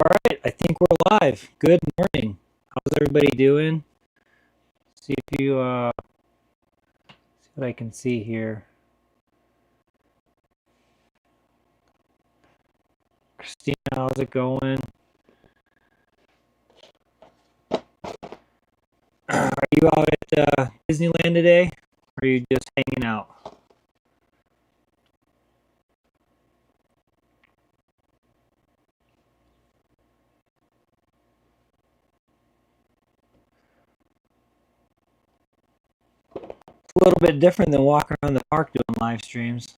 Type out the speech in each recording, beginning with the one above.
All right, I think we're live. Good morning. How's everybody doing? See if you see what I can see here. Christina, how's it going? Are you out at Disneyland today? Or are you just hanging out? It's a little bit different than walking around the park doing live streams.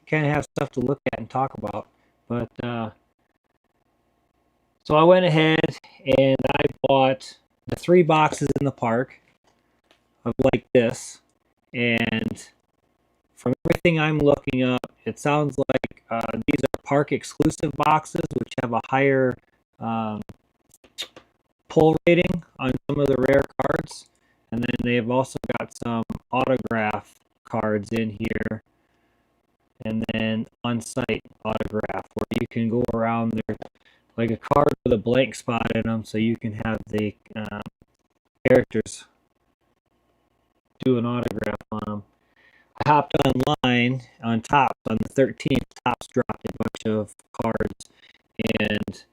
You kind of have stuff to look at and talk about. But so I went ahead and I bought the 3 boxes in the park of like this, and from everything I'm looking up, it sounds like these are park exclusive boxes, which have a higher um, pull rating on some of the rare cards. And then they've also got some autograph cards in here, and then on-site autograph where you can go around there like a card with a blank spot in them, so you can have the characters do an autograph on them. I hopped online on Topps on the 13th. Topps dropped a bunch of cards, and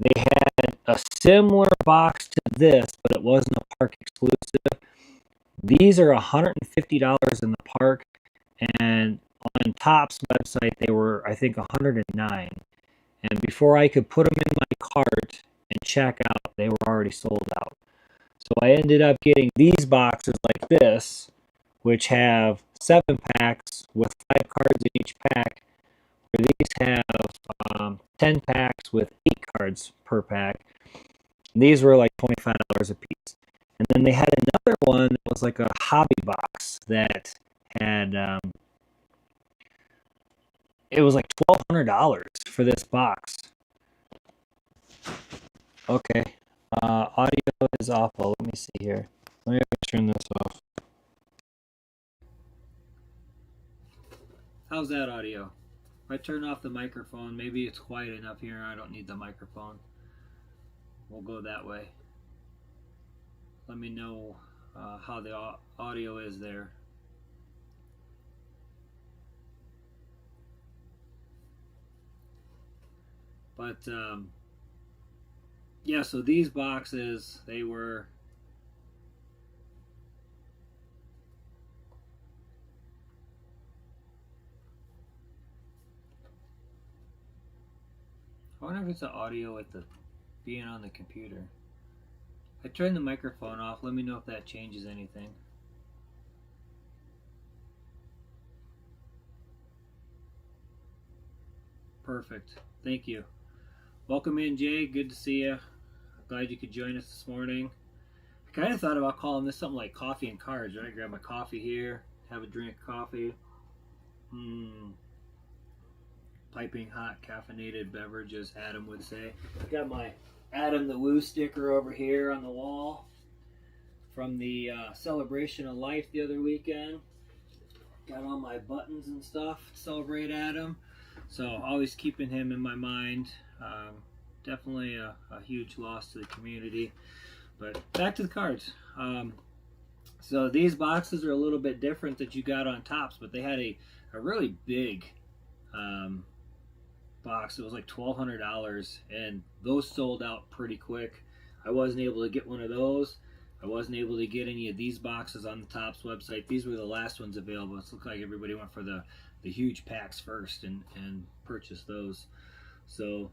they had a similar box to this, but it wasn't a park exclusive. These are $150 in the park, and on Topps website they were, I think, $109. And before I could put them in my cart and check out, they were already sold out. So I ended up getting these boxes like this, which have 7 packs with 5 cards in each pack, where these have 10 packs with 8 cards per pack. And these were like $25 a piece. And then they had another one that was like a hobby box that had, it was like $1,200 for this box. Okay, audio is awful. Let me see here. Let me turn this off. How's that audio? If I turn off the microphone, maybe it's quiet enough here. I don't need the microphone. We'll go that way. Let me know how the audio is there. But yeah, so these boxes, they were I wonder if it's the audio with the being on the computer. I turned the microphone off. Let me know if that changes anything. Perfect. Thank you. Welcome in, Jay. Good to see you. Glad you could join us this morning. I kind of thought about calling this something like coffee and cards, right? Grab my coffee here, have a drink of coffee. Piping hot caffeinated beverages, Adam would say. Got my Adam the Woo sticker over here on the wall from the celebration of life the other weekend. Got all my buttons and stuff to celebrate Adam. So always keeping him in my mind. Definitely a huge loss to the community. But back to the cards. So these boxes are a little bit different that you got on Topps, but they had a really big box. It was like $1,200, and those sold out pretty quick. I wasn't able to get one of those. I wasn't able to get any of these boxes on the Topps website. These were the last ones available. It looked like everybody went for the huge packs first and purchased those. So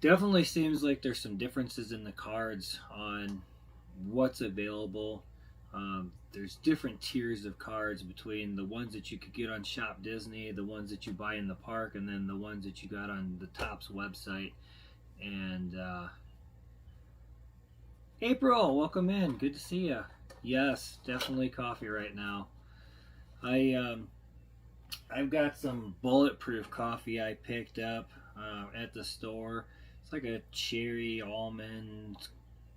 definitely seems like there's some differences in the cards on what's available. There's different tiers of cards between the ones that you could get on Shop Disney, the ones that you buy in the park, and then the ones that you got on the Topps website. And April, welcome in. Good to see you. Yes, definitely coffee right now. I've got some bulletproof coffee I picked up at the store. It's like a cherry almond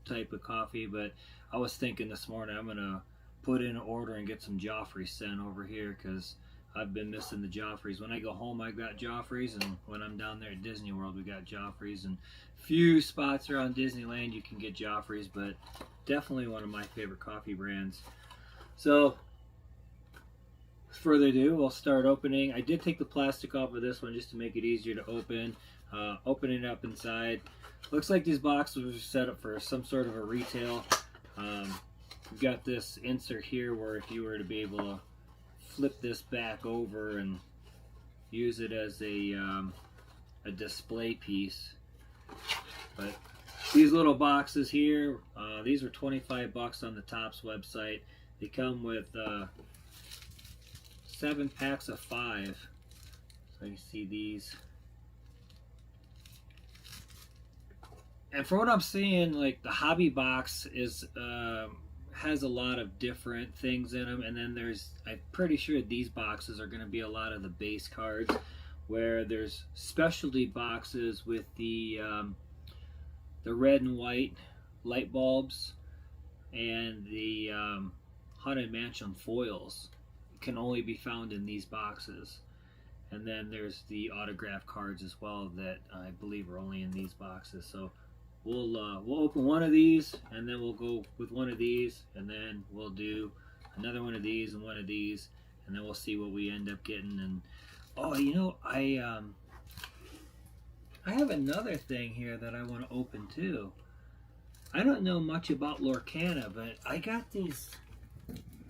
type of coffee, but I was thinking this morning I'm gonna put in an order and get some Joffrey sent over here because I've been missing the Joffreys. When I go home, I got Joffreys, and when I'm down there at Disney World, we got Joffreys. And few spots around Disneyland you can get Joffreys, but definitely one of my favorite coffee brands. So, further ado, we'll start opening. I did take the plastic off of this one just to make it easier to open. Open it up inside. Looks like these boxes were set up for some sort of a retail. We've got this insert here where if you were to be able to flip this back over and use it as a display piece. But these little boxes here, these were 25 bucks on the Topps website. They come with 7 packs of 5. So you see these. And from what I'm seeing, like the hobby box is has a lot of different things in them, and then I'm pretty sure these boxes are going to be a lot of the base cards, where there's specialty boxes with the red and white light bulbs and the Haunted Mansion foils can only be found in these boxes. And then there's the autograph cards as well that I believe are only in these boxes. So we'll open one of these, and then we'll go with one of these, and then we'll do another one of these and one of these, and then we'll see what we end up getting. And oh, you know, I have another thing here that I want to open too. I don't know much about Lorcana, but I got these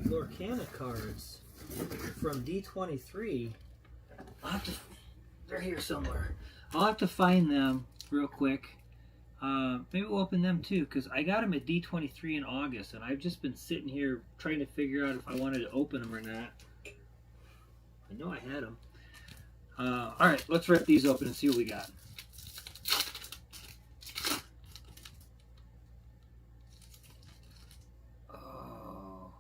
Lorcana cards from D23. They're here somewhere. I'll have to find them real quick. Maybe we'll open them too, because I got them at D23 in August, and I've just been sitting here trying to figure out if I wanted to open them or not. I know I had them. Alright, let's rip these open and see what we got. Oh.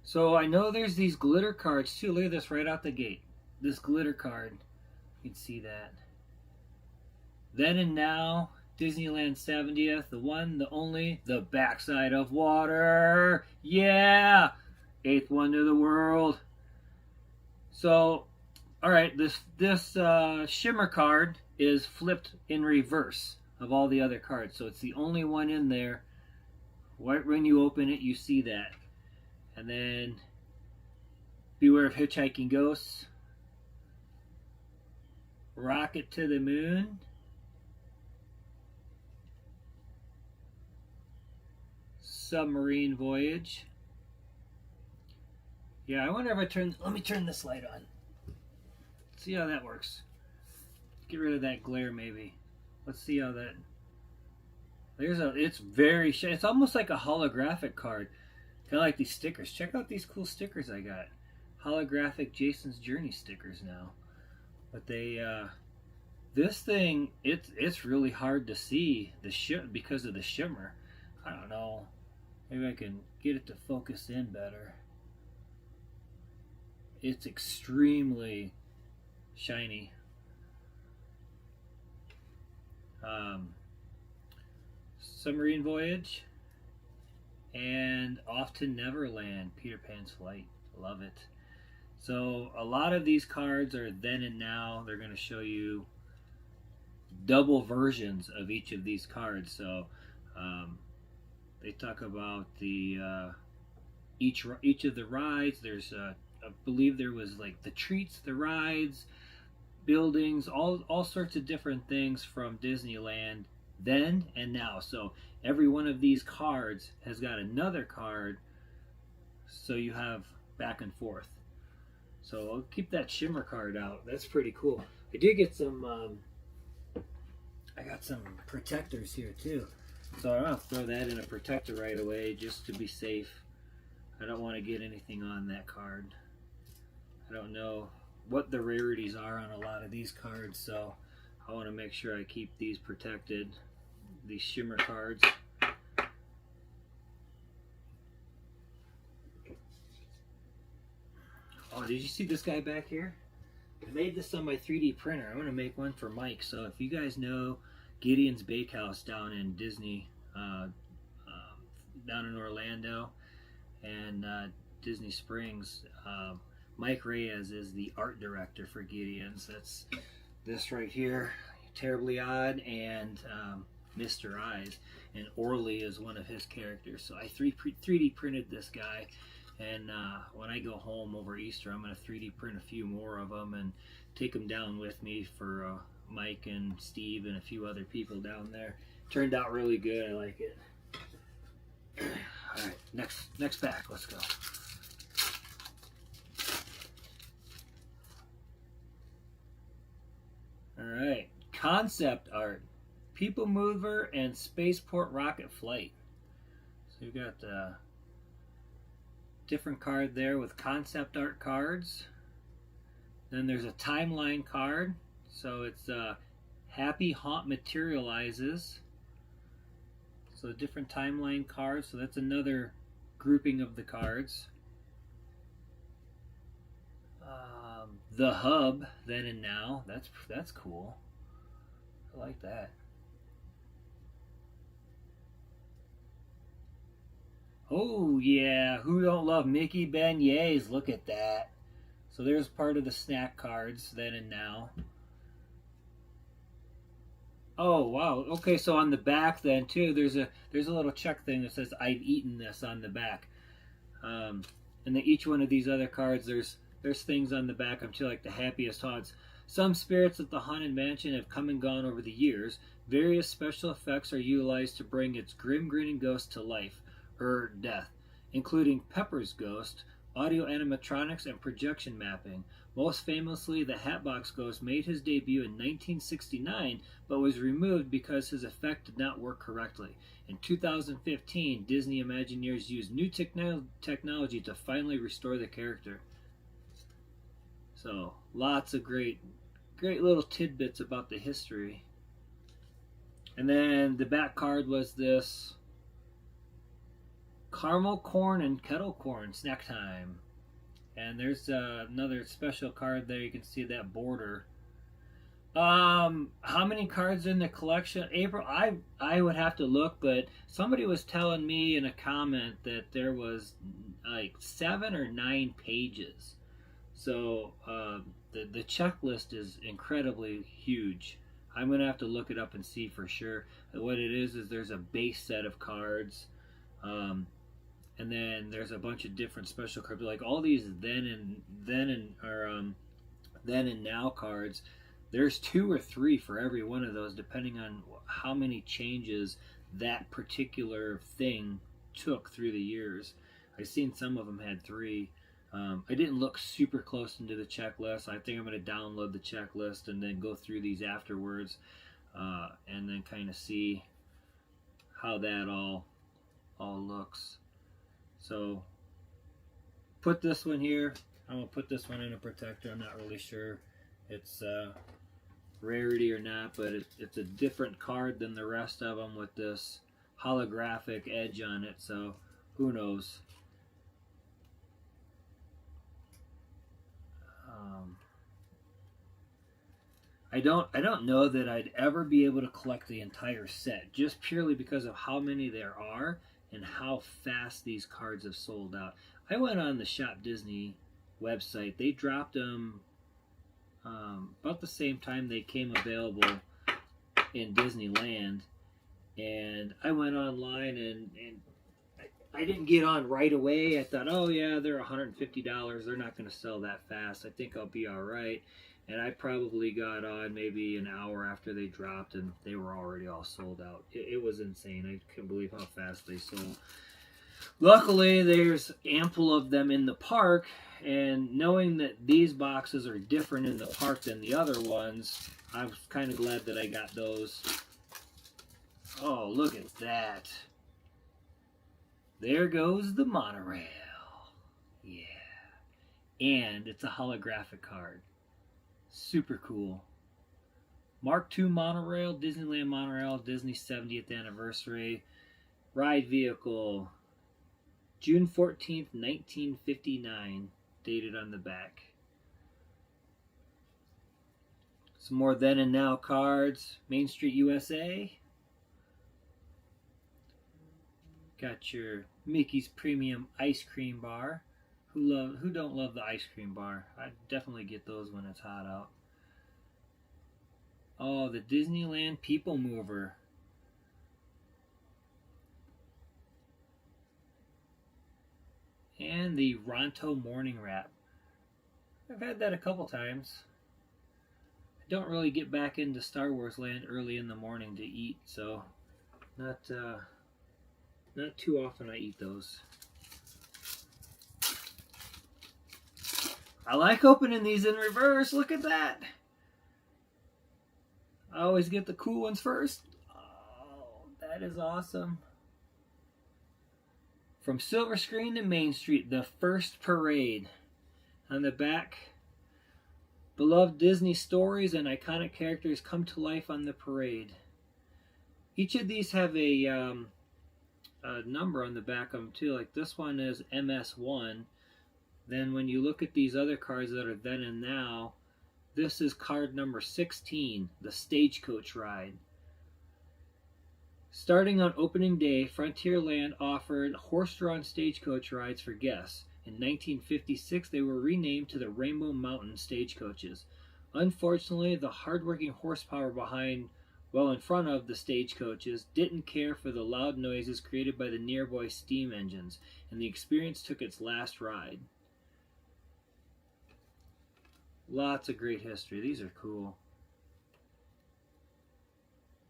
So I know there's these glitter cards too. Look at this right out the gate. This glitter card. You can see that. Then and Now, Disneyland 70th, the one, the only, the backside of water. Yeah! 8th wonder of the world. So, alright, this shimmer card is flipped in reverse of all the other cards. So it's the only one in there. Right when you open it, you see that. And then, Beware of Hitchhiking Ghosts. Rocket to the Moon. Submarine Voyage. Yeah, I wonder if let me turn this light on. See how that works. Get rid of that glare maybe. Let's see how that. It's very shiny. It's almost like a holographic card. Kind of like these stickers. Check out these cool stickers I got. Holographic Jason's Journey stickers now. But this thing, it's really hard to see because of the shimmer. I don't know. Maybe I can get it to focus in better. It's extremely shiny. Submarine Voyage and Off to Neverland, Peter Pan's Flight. Love it. So a lot of these cards are then and now. They're going to show you double versions of each of these cards. So they talk about the each of the rides. There's I believe there was like the treats, the rides, buildings, all sorts of different things from Disneyland then and now. So every one of these cards has got another card, so you have back and forth. So I'll keep that shimmer card out. That's pretty cool. I did get some I got some protectors here too, so I'm gonna throw that in a protector right away just to be safe. I don't want to get anything on that card. I don't know what the rarities are on a lot of these cards, so I want to make sure I keep these protected, these shimmer cards. Oh, did you see this guy back here? I made this on my 3D printer. I'm going to make one for Mike. So if you guys know Gideon's Bakehouse down in Disney, down in Orlando and Disney Springs, Mike Reyes is the art director for Gideon's. That's this right here, Terribly Odd, and Mr. Eyes. And Orly is one of his characters. So I 3D printed this guy. And when I go home over Easter, I'm going to 3D print a few more of them and take them down with me for Mike and Steve and a few other people down there. Turned out really good. I like it. All right, next pack. Let's go. All right, concept art, People Mover and Spaceport Rocket Flight. So you've got the different card there with concept art cards. Then there's a timeline card. So it's Happy Haunt Materializes. So different timeline cards. So that's another grouping of the cards. The Hub, Then and Now. That's cool. I like that. Oh yeah, who don't love Mickey beignets? Look at that. So there's part of the snack cards, Then and Now. Oh wow. Okay, so on the back then too, there's a little check thing that says I've eaten this on the back. And then each one of these other cards, there's things on the back. I'm too like the happiest haunts. Some spirits at the haunted mansion have come and gone over the years. Various special effects are utilized to bring its grim grinning ghost to life or death, including Pepper's ghost, audio animatronics, and projection mapping. Most famously, the Hatbox Ghost made his debut in 1969, but was removed because his effect did not work correctly. In 2015, Disney Imagineers used new technology to finally restore the character. So, lots of great little tidbits about the history. And then the back card was this Caramel Corn and Kettle Corn Snack Time. And there's another special card there. You can see that border. How many cards in the collection? April, I would have to look, but somebody was telling me in a comment that there was like 7 or 9 pages. So the checklist is incredibly huge. I'm going to have to look it up and see for sure. What it is there's a base set of cards. And then there's a bunch of different special cards, like all these then and now cards. There's 2 or 3 for every one of those, depending on how many changes that particular thing took through the years. I've seen some of them had 3. I didn't look super close into the checklist. I think I'm going to download the checklist and then go through these afterwards, and then kind of see how that all looks. So put this one here. I'm going to put this one in a protector. I'm not really sure it's rarity or not, but it's a different card than the rest of them with this holographic edge on it, so who knows. I don't know that I'd ever be able to collect the entire set, just purely because of how many there are and how fast these cards have sold out. I went on the Shop Disney website. They dropped them about the same time they came available in Disneyland, and I went online and I didn't get on right away. I thought, oh yeah, they're $150. They're not going to sell that fast. I think I'll be all right. And I probably got on maybe an hour after they dropped, and they were already all sold out. It was insane. I couldn't believe how fast they sold. Luckily, there's ample of them in the park, and knowing that these boxes are different in the park than the other ones, I was kind of glad that I got those. Oh, look at that. There goes the monorail. Yeah. And it's a holographic card. Super cool. Mark II monorail, Disneyland monorail, Disney 70th anniversary. Ride vehicle, June 14th, 1959, dated on the back. Some more then and now cards. Main Street USA. Got your Mickey's Premium Ice Cream Bar. Who don't love the ice cream bar? I definitely get those when it's hot out. Oh, the Disneyland People Mover. And the Ronto Morning Wrap. I've had that a couple times. I don't really get back into Star Wars Land early in the morning to eat, so not too often I eat those. I like opening these in reverse. Look at that. I always get the cool ones first. Oh, that is awesome. From Silver Screen to Main Street, the first parade. On the back, beloved Disney stories and iconic characters come to life on the parade. Each of these have a number on the back of them too. Like this one is MS1. Then when you look at these other cards that are then and now, this is card number 16, the Stagecoach Ride. Starting on opening day, Frontierland offered horse-drawn stagecoach rides for guests. In 1956, they were renamed to the Rainbow Mountain Stagecoaches. Unfortunately, the hard-working horsepower in front of the stagecoaches didn't care for the loud noises created by the nearby steam engines, and the experience took its last ride. Lots of great history. These are cool.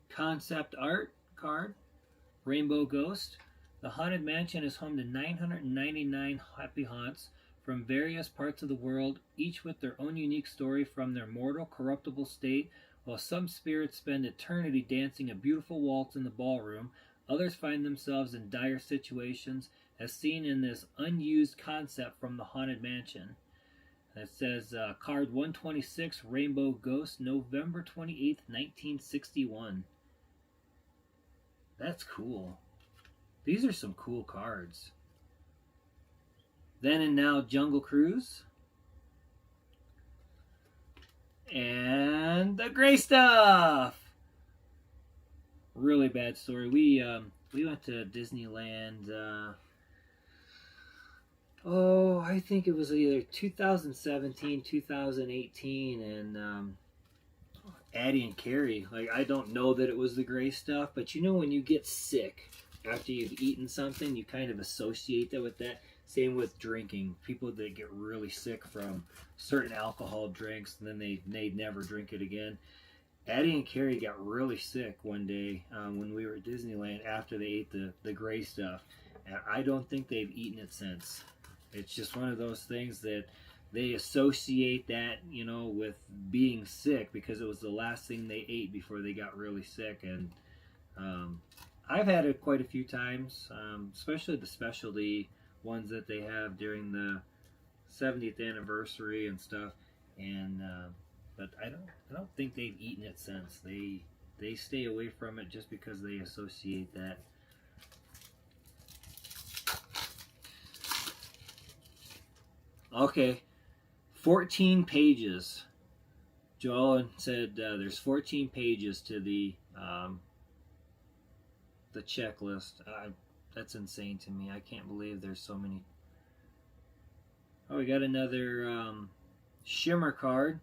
Concept art card, Rainbow Ghost. The Haunted Mansion is home to 999 happy haunts from various parts of the world, each with their own unique story from their mortal, corruptible state. While some spirits spend eternity dancing a beautiful waltz in the ballroom, others find themselves in dire situations, as seen in this unused concept from the Haunted Mansion. It says card 126, Rainbow Ghost, November 28th, 1961. That's cool. These are some cool cards. Then and Now Jungle Cruise. And the Gray Stuff. Really bad story. We went to Disneyland. I think it was either 2017, 2018, and Addie and Carrie. Like, I don't know that it was the gray stuff, but you know when you get sick after you've eaten something, you kind of associate that with that. Same with drinking. People that get really sick from certain alcohol drinks, and then they never drink it again. Addie and Carrie got really sick one day when we were at Disneyland after they ate the gray stuff, and I don't think they've eaten it since. It's just one of those things that they associate that, with being sick because it was the last thing they ate before they got really sick. And I've had it quite a few times, especially the specialty ones that they have during the 70th anniversary and stuff. And but I don't think they've eaten it since. They stay away from it just because they associate that. Okay, 14 pages. Joel said there's 14 pages to the checklist. That's insane to me. I can't believe there's so many. Oh, we got another shimmer card.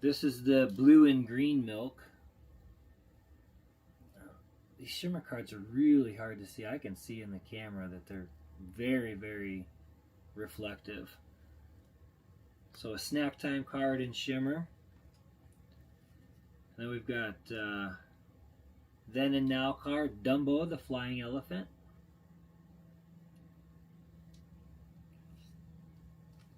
This is the blue and green milk. These shimmer cards are really hard to see. I can see in the camera that they're very, very reflective. So a snack time card in shimmer. Then we've got Then and Now card, Dumbo the Flying Elephant.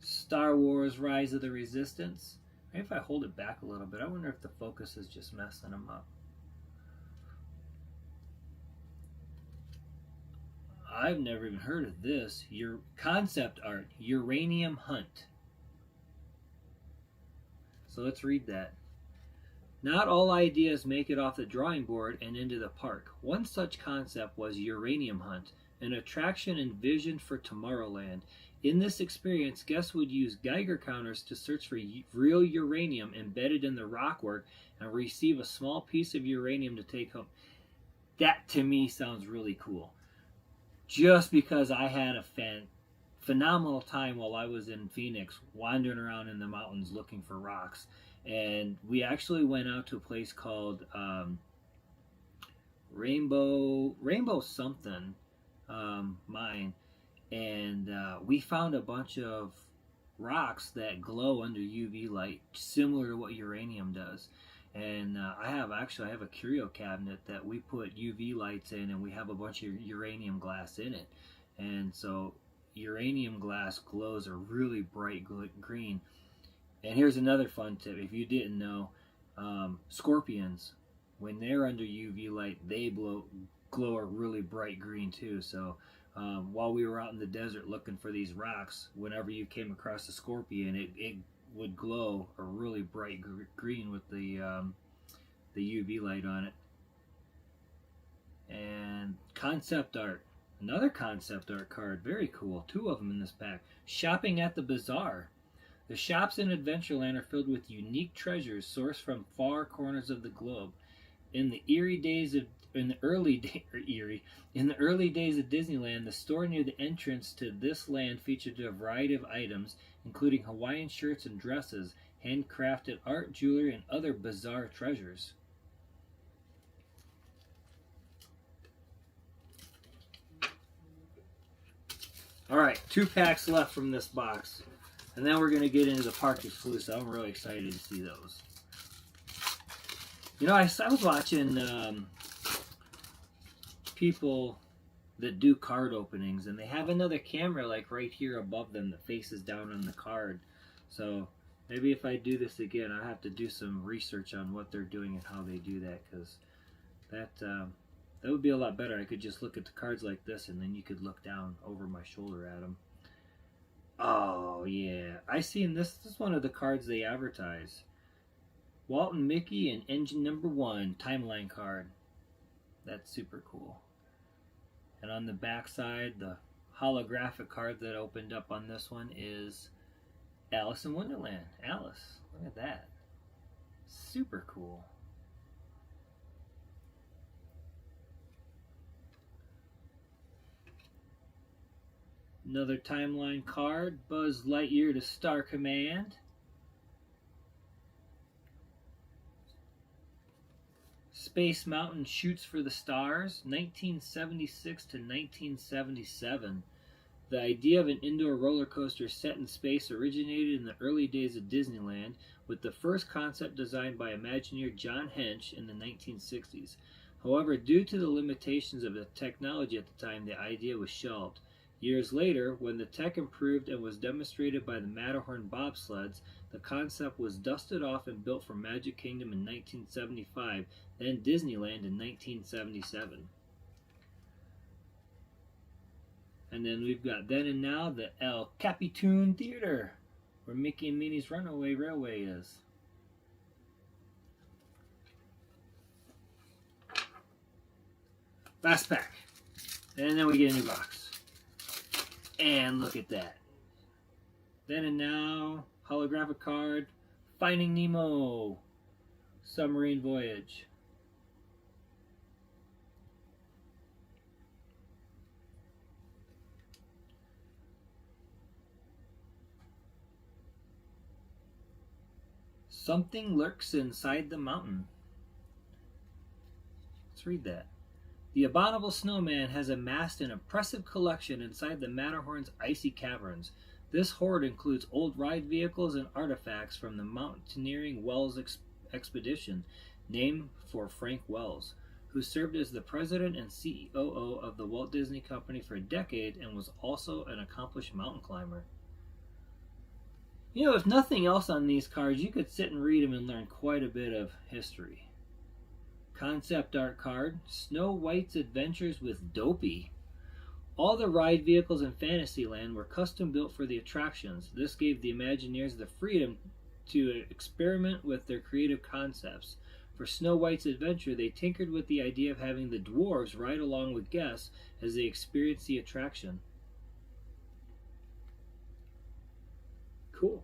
Star Wars Rise of the Resistance. Maybe if I hold it back a little bit, I wonder if the focus is just messing them up. I've never even heard of this. Your concept art, Uranium Hunt. So let's read that. Not all ideas make it off the drawing board and into the park. One such concept was Uranium Hunt, an attraction envisioned for Tomorrowland. In this experience, guests would use Geiger counters to search for real uranium embedded in the rockwork and receive a small piece of uranium to take home. That to me sounds really cool. Just because I had a phenomenal time while I was in Phoenix, wandering around in the mountains looking for rocks. And we actually went out to a place called Rainbow something mine, and we found a bunch of rocks that glow under UV light, similar to what uranium does. And I have a curio cabinet that we put UV lights in, and we have a bunch of uranium glass in it. And so uranium glass glows a really bright green. And here's another fun tip: if you didn't know, scorpions, when they're under UV light, they glow a really bright green too. So while we were out in the desert looking for these rocks, whenever you came across a scorpion, it would glow a really bright green with the UV light on it. And concept art, another concept art card, very cool. Two of them in this pack. Shopping at the Bazaar. The shops in Adventureland are filled with unique treasures sourced from far corners of the globe. In the early days of Disneyland, the store near the entrance to this land featured a variety of items, including Hawaiian shirts and dresses, handcrafted art, jewelry, and other bizarre treasures. All right, 2 packs left from this box, and then we're going to get into the park exclusive. I'm really excited to see those. You know, I was watching people that do card openings, and they have another camera like right here above them that faces down on the card. So maybe if I do this again, I'll have to do some research on what they're doing and how they do that, because that would be a lot better. I could just look at the cards like this, and then you could look down over my shoulder at them. Oh yeah, I seen this. This is one of the cards they advertise. Walt and Mickey and Engine Number 1 timeline card. That's super cool. And on the back side, the holographic card that opened up on this one is Alice in Wonderland. Alice, look at that. Super cool. Another timeline card, Buzz Lightyear to Star Command. Space Mountain Shoots for the Stars, 1976 to 1977. The idea of an indoor roller coaster set in space originated in the early days of Disneyland, with the first concept designed by Imagineer John Hench in the 1960s. However, due to the limitations of the technology at the time, the idea was shelved. Years later, when the tech improved and was demonstrated by the Matterhorn bobsleds, the concept was dusted off and built for Magic Kingdom in 1975, then Disneyland in 1977. And then we've got Then and Now, the El Capitan Theater, where Mickey and Minnie's Runaway Railway is. Last pack. And then we get a new box. And look at that. Then and Now, holographic card, Finding Nemo, Submarine Voyage. Something Lurks Inside the Mountain. Let's read that. The abominable snowman has amassed an impressive collection inside the Matterhorn's icy caverns. This hoard includes old ride vehicles and artifacts from the mountaineering Wells expedition, named for Frank Wells, who served as the president and COO of the Walt Disney Company for a decade and was also an accomplished mountain climber. You know, if nothing else on these cards, you could sit and read them and learn quite a bit of history. Concept art card, Snow White's Adventures with Dopey. All the ride vehicles in Fantasyland were custom built for the attractions. This gave the Imagineers the freedom to experiment with their creative concepts. For Snow White's adventure, they tinkered with the idea of having the dwarves ride along with guests as they experienced the attraction. Cool.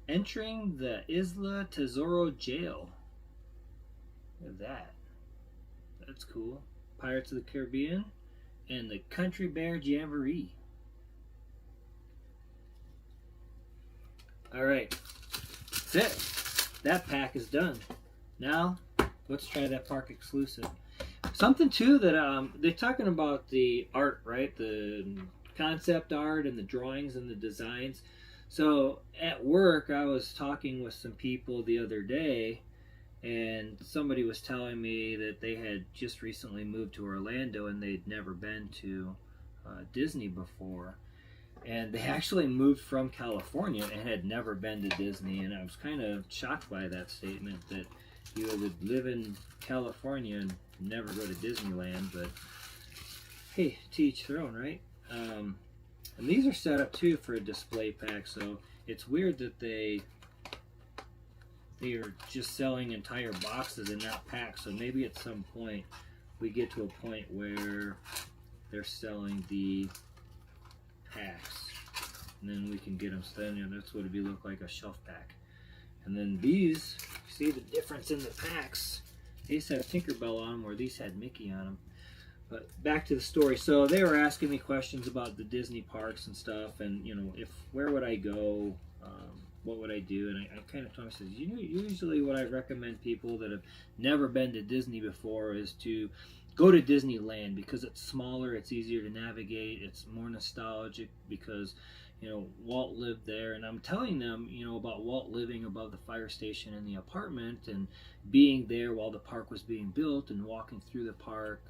Entering the Isla Tesoro jail. Look at that. That's cool. Pirates of the Caribbean, and the Country Bear Jamboree. Alright, that's it. That pack is done. Now, let's try that park exclusive. Something too that they're talking about the art, right? The concept art and the drawings and the designs. So at work, I was talking with some people the other day, and somebody was telling me that they had just recently moved to Orlando and they'd never been to Disney before. And they actually moved from California and had never been to Disney. And I was kind of shocked by that statement, that you would live in California and never go to Disneyland. But hey, to each their own, right? And these are set up too for a display pack, so it's weird that they are just selling entire boxes and not packs. So maybe at some point we get to a point where they're selling the packs, and then we can get them standing. That's what it'd be, look like a shelf pack. And then these, see the difference in the packs. These have Tinkerbell on them, where these had Mickey on them. But back to the story. So they were asking me questions about the Disney parks and stuff, and you know, where would I go, what would I do? And I kind of told them, I said, usually what I recommend people that have never been to Disney before is to go to Disneyland, because it's smaller, it's easier to navigate, it's more nostalgic because, you know, Walt lived there. And I'm telling them, you know, about Walt living above the fire station in the apartment and being there while the park was being built and walking through the park,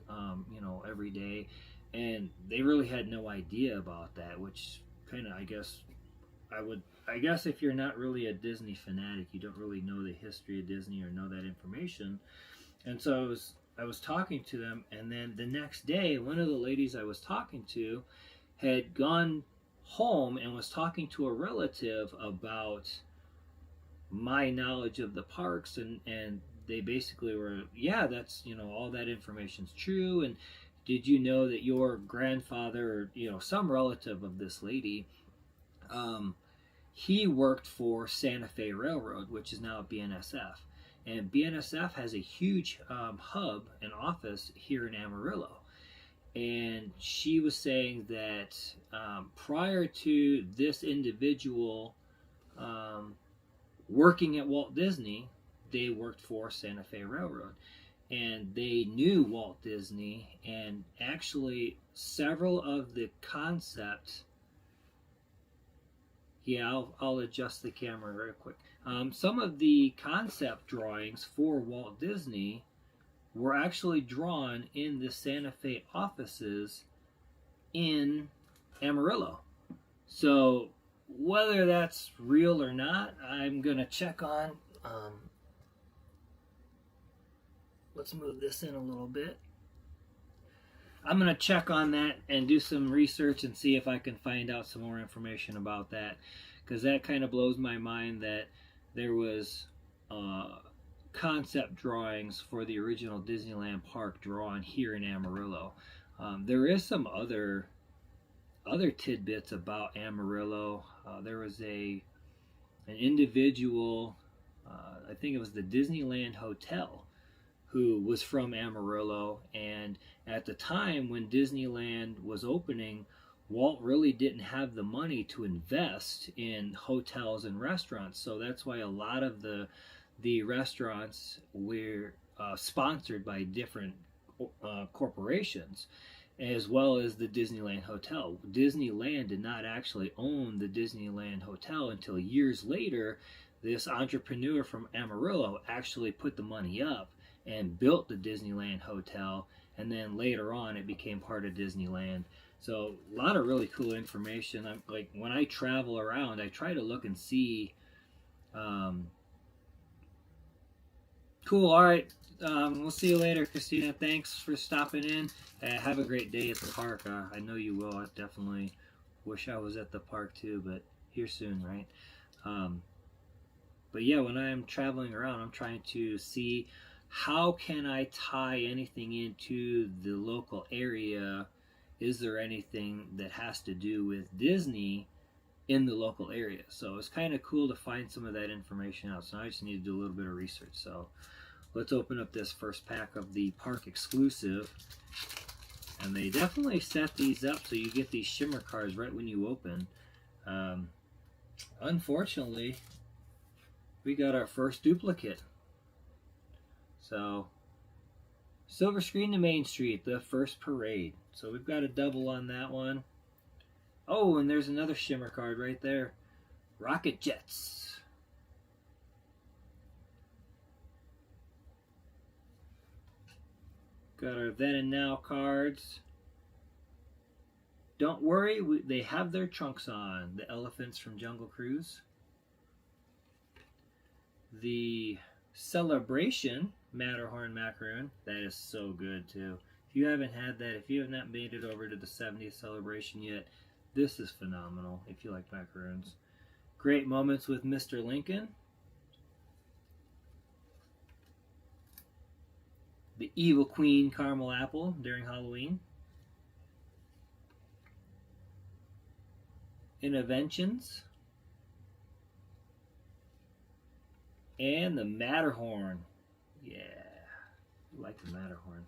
you know, every day. And they really had no idea about that, which kind of, I guess if you're not really a Disney fanatic, you don't really know the history of Disney or know that information. And so I was talking to them, and then the next day, one of the ladies I was talking to had gone home and was talking to a relative about my knowledge of the parks, and they basically were, yeah, that's, you know, all that information's true. And did you know that your grandfather, or, you know, some relative of this lady, he worked for Santa Fe Railroad, which is now BNSF. And BNSF has a huge hub and office here in Amarillo. And she was saying that prior to this individual working at Walt Disney, they worked for Santa Fe Railroad. And they knew Walt Disney, and actually several of the concepts, yeah, I'll adjust the camera real quick. Some of the concept drawings for Walt Disney were actually drawn in the Santa Fe offices in Amarillo. So whether that's real or not, I'm going to check on. Let's move this in a little bit. I'm going to check on that and do some research and see if I can find out some more information about that, because that kind of blows my mind that there was concept drawings for the original Disneyland park drawn here in Amarillo. There is some other tidbits about Amarillo. There was an individual, I think it was the Disneyland Hotel, who was from Amarillo, and at the time when Disneyland was opening, Walt really didn't have the money to invest in hotels and restaurants. So that's why a lot of the restaurants were sponsored by different corporations, as well as the Disneyland Hotel. Disneyland did not actually own the Disneyland Hotel until years later. This entrepreneur from Amarillo actually put the money up and built the Disneyland Hotel, and then later on it became part of Disneyland. So a lot of really cool information. I'm like, when I travel around, I try to look and see. Cool. All right. We'll see you later, Christina. Thanks for stopping in. Have a great day at the park. I know you will. I definitely wish I was at the park too, but here soon, right? But yeah, when I'm traveling around, I'm trying to see how can I tie anything into the local area. Is there anything that has to do with Disney in the local area? So it's kind of cool to find some of that information out. So I just need to do a little bit of research. So let's open up this first pack of the park exclusive. And they definitely set these up so you get these shimmer cards right when you open. Unfortunately, we got our first duplicate. So, silver screen to Main Street, the first parade. So we've got a double on that one. Oh, and there's another shimmer card right there. Rocket Jets. Got our then and now cards. Don't worry, they have their trunks on. The elephants from Jungle Cruise. The Celebration Matterhorn macaroon. That is so good too. If you haven't had that, if you have not made it over to the 70th celebration yet, this is phenomenal if you like macaroons. Great moments with Mr. Lincoln. The Evil Queen caramel apple during Halloween. Interventions. And the Matterhorn. Yeah, I like the Matterhorn.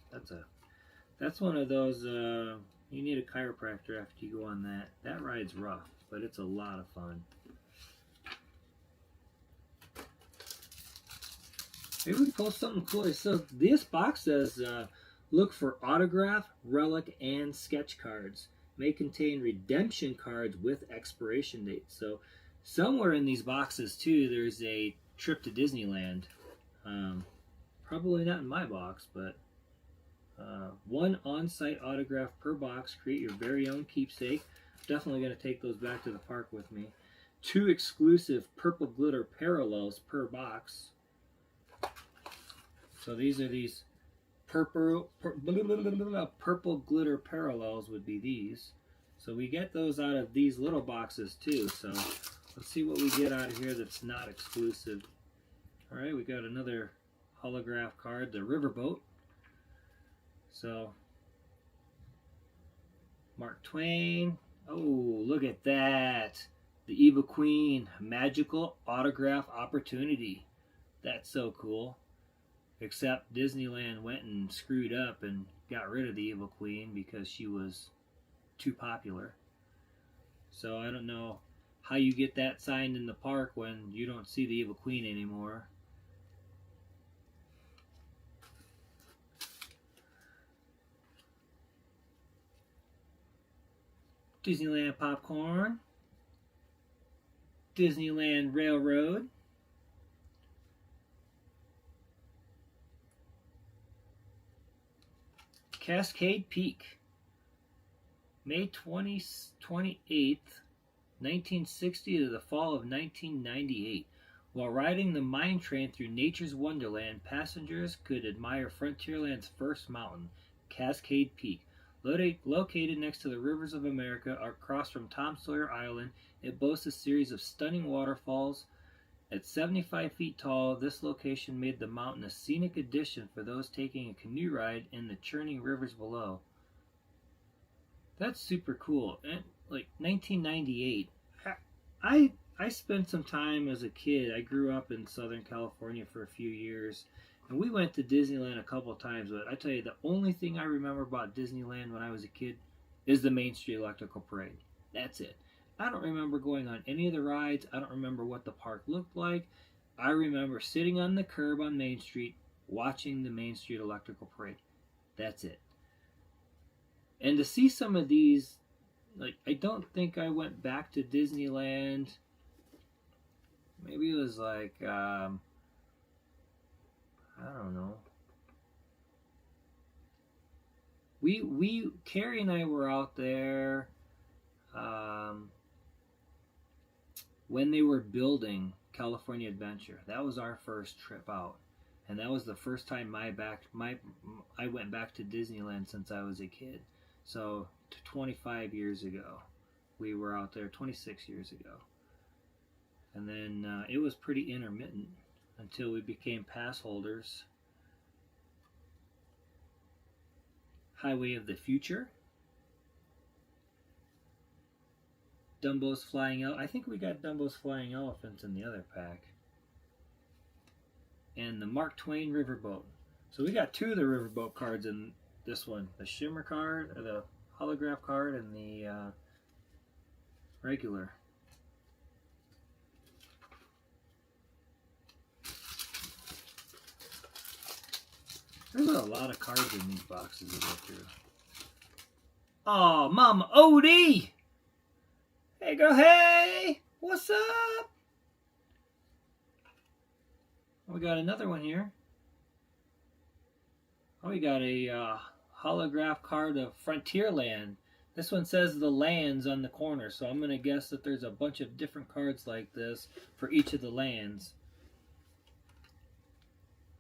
That's one of those you need a chiropractor after you go on that. That ride's rough, but it's a lot of fun. Maybe we post something cool. So this box says, look for autograph, relic, and sketch cards. May contain redemption cards with expiration dates. So somewhere in these boxes too, there's a trip to Disneyland. Probably not in my box, but one on-site autograph per box. Create your very own keepsake. Definitely going to take those back to the park with me. 2 exclusive purple glitter parallels per box. So these are these purple glitter parallels would be these. So we get those out of these little boxes too. So let's see what we get out of here that's not exclusive. All right, we got another holograph card, the Riverboat. So Mark Twain. Oh, look at that. The Evil Queen, magical autograph opportunity. That's so cool. Except Disneyland went and screwed up and got rid of the Evil Queen because she was too popular. So I don't know how you get that signed in the park when you don't see the Evil Queen anymore. Disneyland Popcorn. Disneyland Railroad. Cascade Peak, May 28th, 1960 to the fall of 1998. While riding the mine train through nature's wonderland, passengers could admire Frontierland's first mountain, Cascade Peak. Located next to the rivers of America across from Tom Sawyer Island, it boasts a series of stunning waterfalls. At 75 feet tall, this location made the mountain a scenic addition for those taking a canoe ride in the churning rivers below. That's super cool. And like 1998, I spent some time as a kid. I grew up in Southern California for a few years, and we went to Disneyland a couple of times. But I tell you, the only thing I remember about Disneyland when I was a kid is the Main Street Electrical Parade. That's it. I don't remember going on any of the rides. I don't remember what the park looked like. I remember sitting on the curb on Main Street watching the Main Street Electrical Parade. That's it. And to see some of these, like, I don't think I went back to Disneyland. Maybe it was like, I don't know. Carrie and I were out there, when they were building California Adventure. That was our first trip out, and that was the first time I went back to Disneyland since I was a kid. So 25 years ago, we were out there. 26 years ago, and then it was pretty intermittent until we became pass holders. Highway of the Future. Dumbo's Flying Elephant. I think we got Dumbo's Flying Elephants in the other pack. and the Mark Twain Riverboat. So we got two of the Riverboat cards in this one. The Shimmer card, or the holograph card, and the regular. There's a lot of cards in these boxes to go through. Oh, Mama Odie! Hey girl, hey! What's up? We got another one here. Oh, we got a holograph card of Frontierland. This one says the lands on the corner, so I'm going to guess that there's a bunch of different cards like this for each of the lands.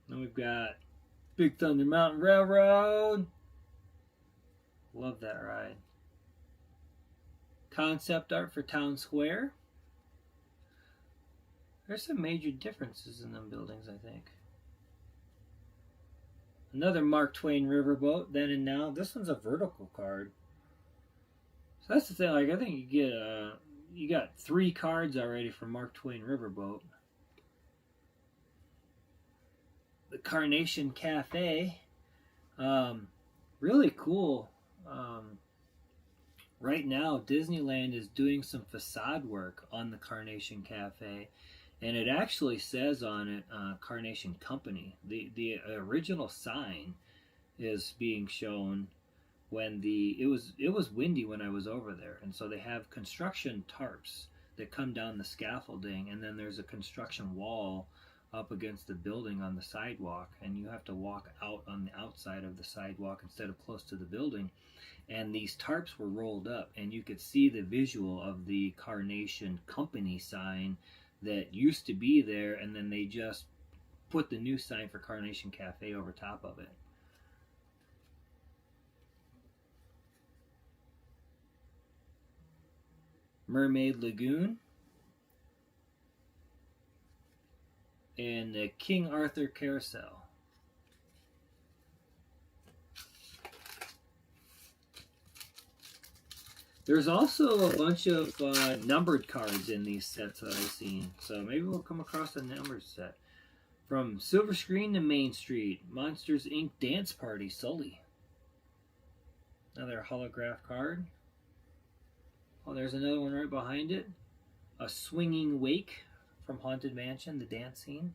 Then we've got Big Thunder Mountain Railroad. Love that ride. Concept art for Town Square. There's some major differences in them buildings, I think. Another Mark Twain Riverboat, Then and Now. This one's a vertical card. So that's the thing, like I think you got 3 cards already for Mark Twain Riverboat. The Carnation Cafe. Really cool. Right now, Disneyland is doing some facade work on the Carnation Cafe, and it actually says on it, Carnation Company. The original sign is being shown when it was windy when I was over there, and so they have construction tarps that come down the scaffolding, and then there's a construction wall up against the building on the sidewalk, and you have to walk out on the outside of the sidewalk instead of close to the building. And these tarps were rolled up, and you could see the visual of the Carnation Company sign that used to be there, and then they just put the new sign for Carnation Cafe over top of it. Mermaid Lagoon. And the King Arthur Carousel. There's also a bunch of numbered cards in these sets that I've seen. So maybe we'll come across a numbered set. From Silver Screen to Main Street, Monsters Inc. Dance Party, Sully. Another holograph card. Oh, there's another one right behind it. A Swinging Wake from Haunted Mansion, the dance scene.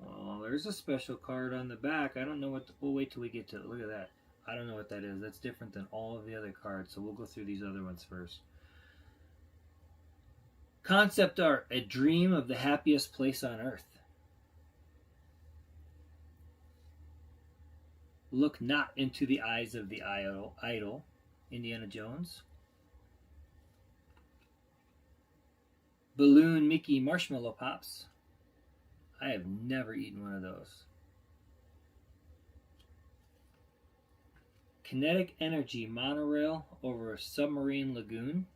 Oh, there's a special card on the back. I don't know what... we'll wait till we get to it. Look at that. I don't know what that is. That's different than all of the other cards, so we'll go through these other ones first. Concept art, A Dream of the Happiest Place on Earth. Look not into the eyes of the idol, Indiana Jones. Balloon Mickey Marshmallow Pops. I have never eaten one of those. Kinetic Energy Monorail over a Submarine Lagoon.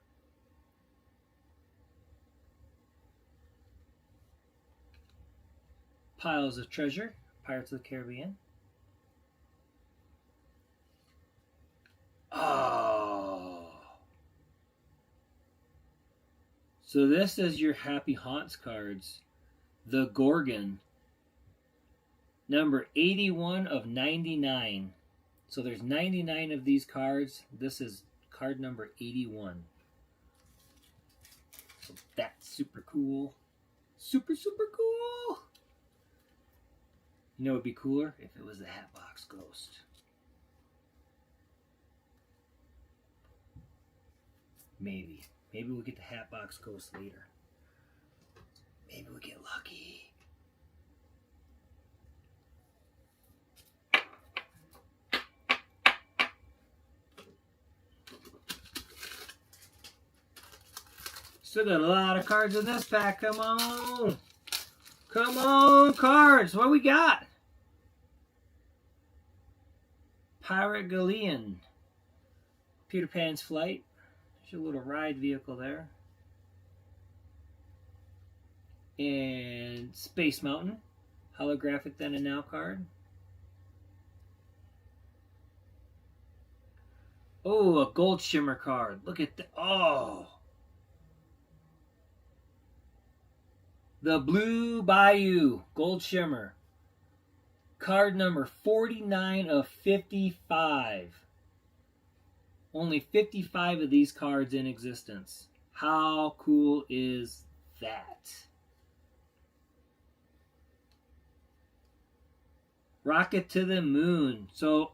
Piles of Treasure, Pirates of the Caribbean. Oh. So this is your Happy Haunts cards. The Gorgon. Number 81 of 99. So there's 99 of these cards. This is card number 81. So that's super cool. Super, super cool. You know what would be cooler? If it was the Hatbox Ghost. Maybe. Maybe we'll get the Hatbox Ghost later. Maybe we'll get lucky. Still got a lot of cards in this pack. Come on. Come on, cards. What we got? Pirate Galleon. Peter Pan's Flight. There's a little ride vehicle there. And Space Mountain. Holographic Then and Now card. Oh, a Gold Shimmer card. Look at that. Oh. The Blue Bayou Gold Shimmer. Card number 49 of 55. Only 55 of these cards in existence. How cool is that? Rocket to the Moon. So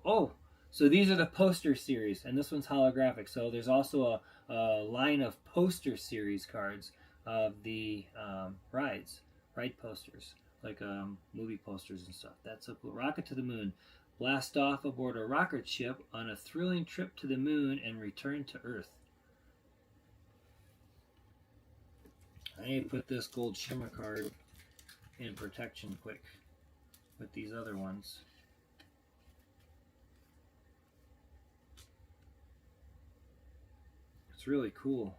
these are the poster series, and this one's holographic. So there's also a line of poster series cards of the ride posters, like movie posters and stuff. That's so cool. Rocket to the Moon. Blast off aboard a rocket ship on a thrilling trip to the moon and return to Earth. I need to put this gold shimmer card in protection quick with these other ones. It's really cool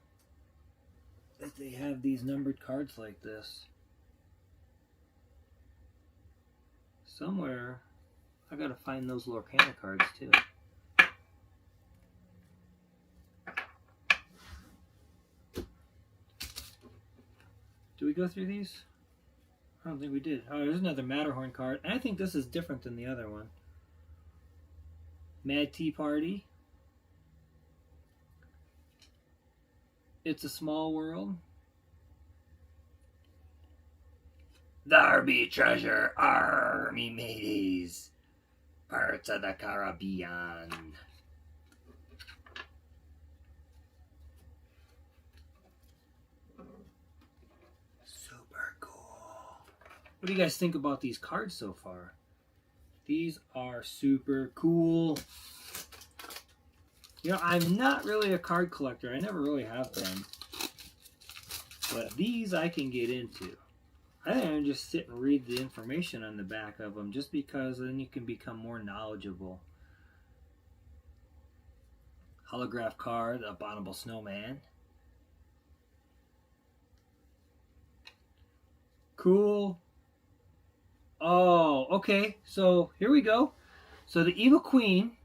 that they have these numbered cards like this. Somewhere I gotta find those Lorcana cards too. Do we go through these? I don't think we did. Oh, there's another Matterhorn card. And I think this is different than the other one. Mad Tea Party. It's a Small World. Darby Treasure Army Mateys. Pirates of the Caribbean. Super cool. What do you guys think about these cards so far? These are super cool. You know, I'm not really a card collector. I never really have been. But these I can get into. I think I'm just sit and read the information on the back of them, just because then you can become more knowledgeable. Holograph card, Abominable Snowman. Cool. Oh, okay. So here we go. So the Evil Queen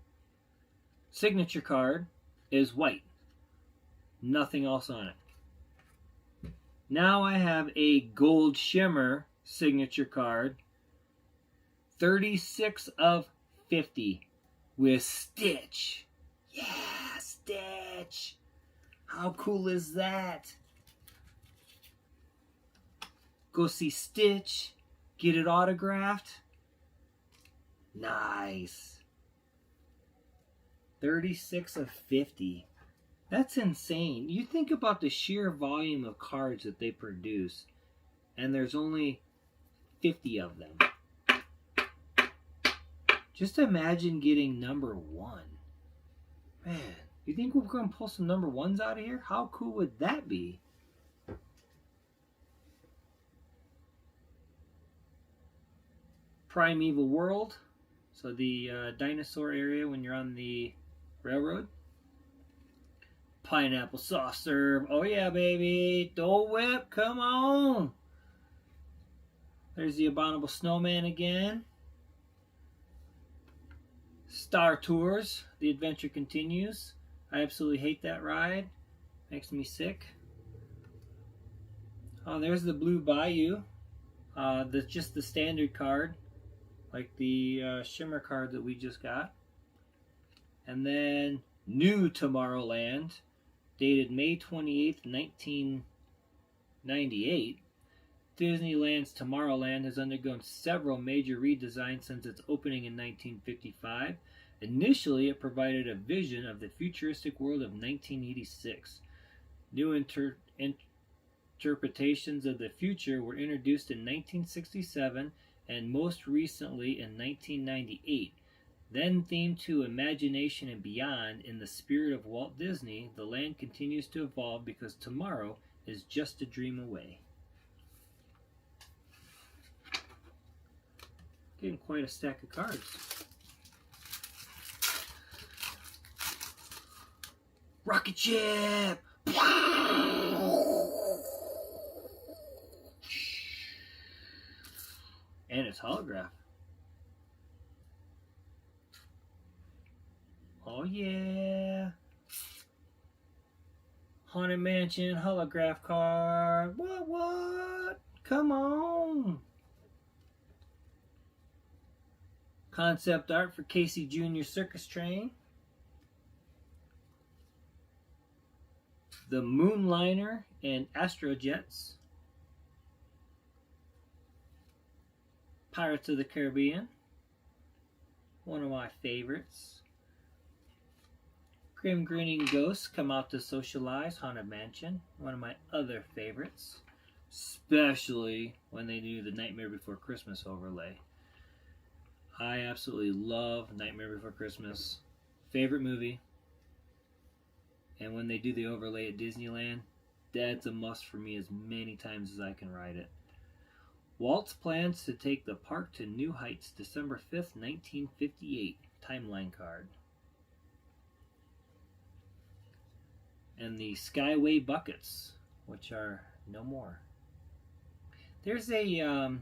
signature card is white. Nothing else on it. Now I have a gold shimmer signature card. 36 of 50 with Stitch. Yeah, Stitch. How cool is that? Go see Stitch. Get it autographed. Nice. 36 of 50. That's insane. You think about the sheer volume of cards that they produce, and there's only 50 of them. Just imagine getting number 1. Man, you think we're going to pull some number 1s out of here? How cool would that be? Primeval World. So the dinosaur area when you're on the railroad. Pineapple soft serve. Oh yeah, baby. Dole Whip. Come on. There's the Abominable Snowman again. Star Tours. The adventure continues. I absolutely hate that ride. Makes me sick. Oh, there's the Blue Bayou. That's just the standard card. Like the shimmer card that we just got. And then New Tomorrowland. Dated May 28th, 1998, Disneyland's Tomorrowland has undergone several major redesigns since its opening in 1955. Initially, it provided a vision of the futuristic world of 1986. New interpretations of the future were introduced in 1967 and most recently in 1998. Then themed to imagination and beyond, in the spirit of Walt Disney, the land continues to evolve because tomorrow is just a dream away. Getting quite a stack of cards. Rocket ship! And it's holograph. Oh yeah. Haunted Mansion holograph card. What? Come on. Concept art for Casey Jr. Circus Train. The Moonliner and Astrojets. Pirates of the Caribbean. One of my favorites. Grim Grinning Ghosts Come Out to Socialize, Haunted Mansion. One of my other favorites. Especially when they do the Nightmare Before Christmas overlay. I absolutely love Nightmare Before Christmas. Favorite movie. And when they do the overlay at Disneyland, that's a must for me as many times as I can ride it. Walt's plans to take the park to new heights, December 5th, 1958. Timeline card. And the Skyway buckets, which are no more. There's a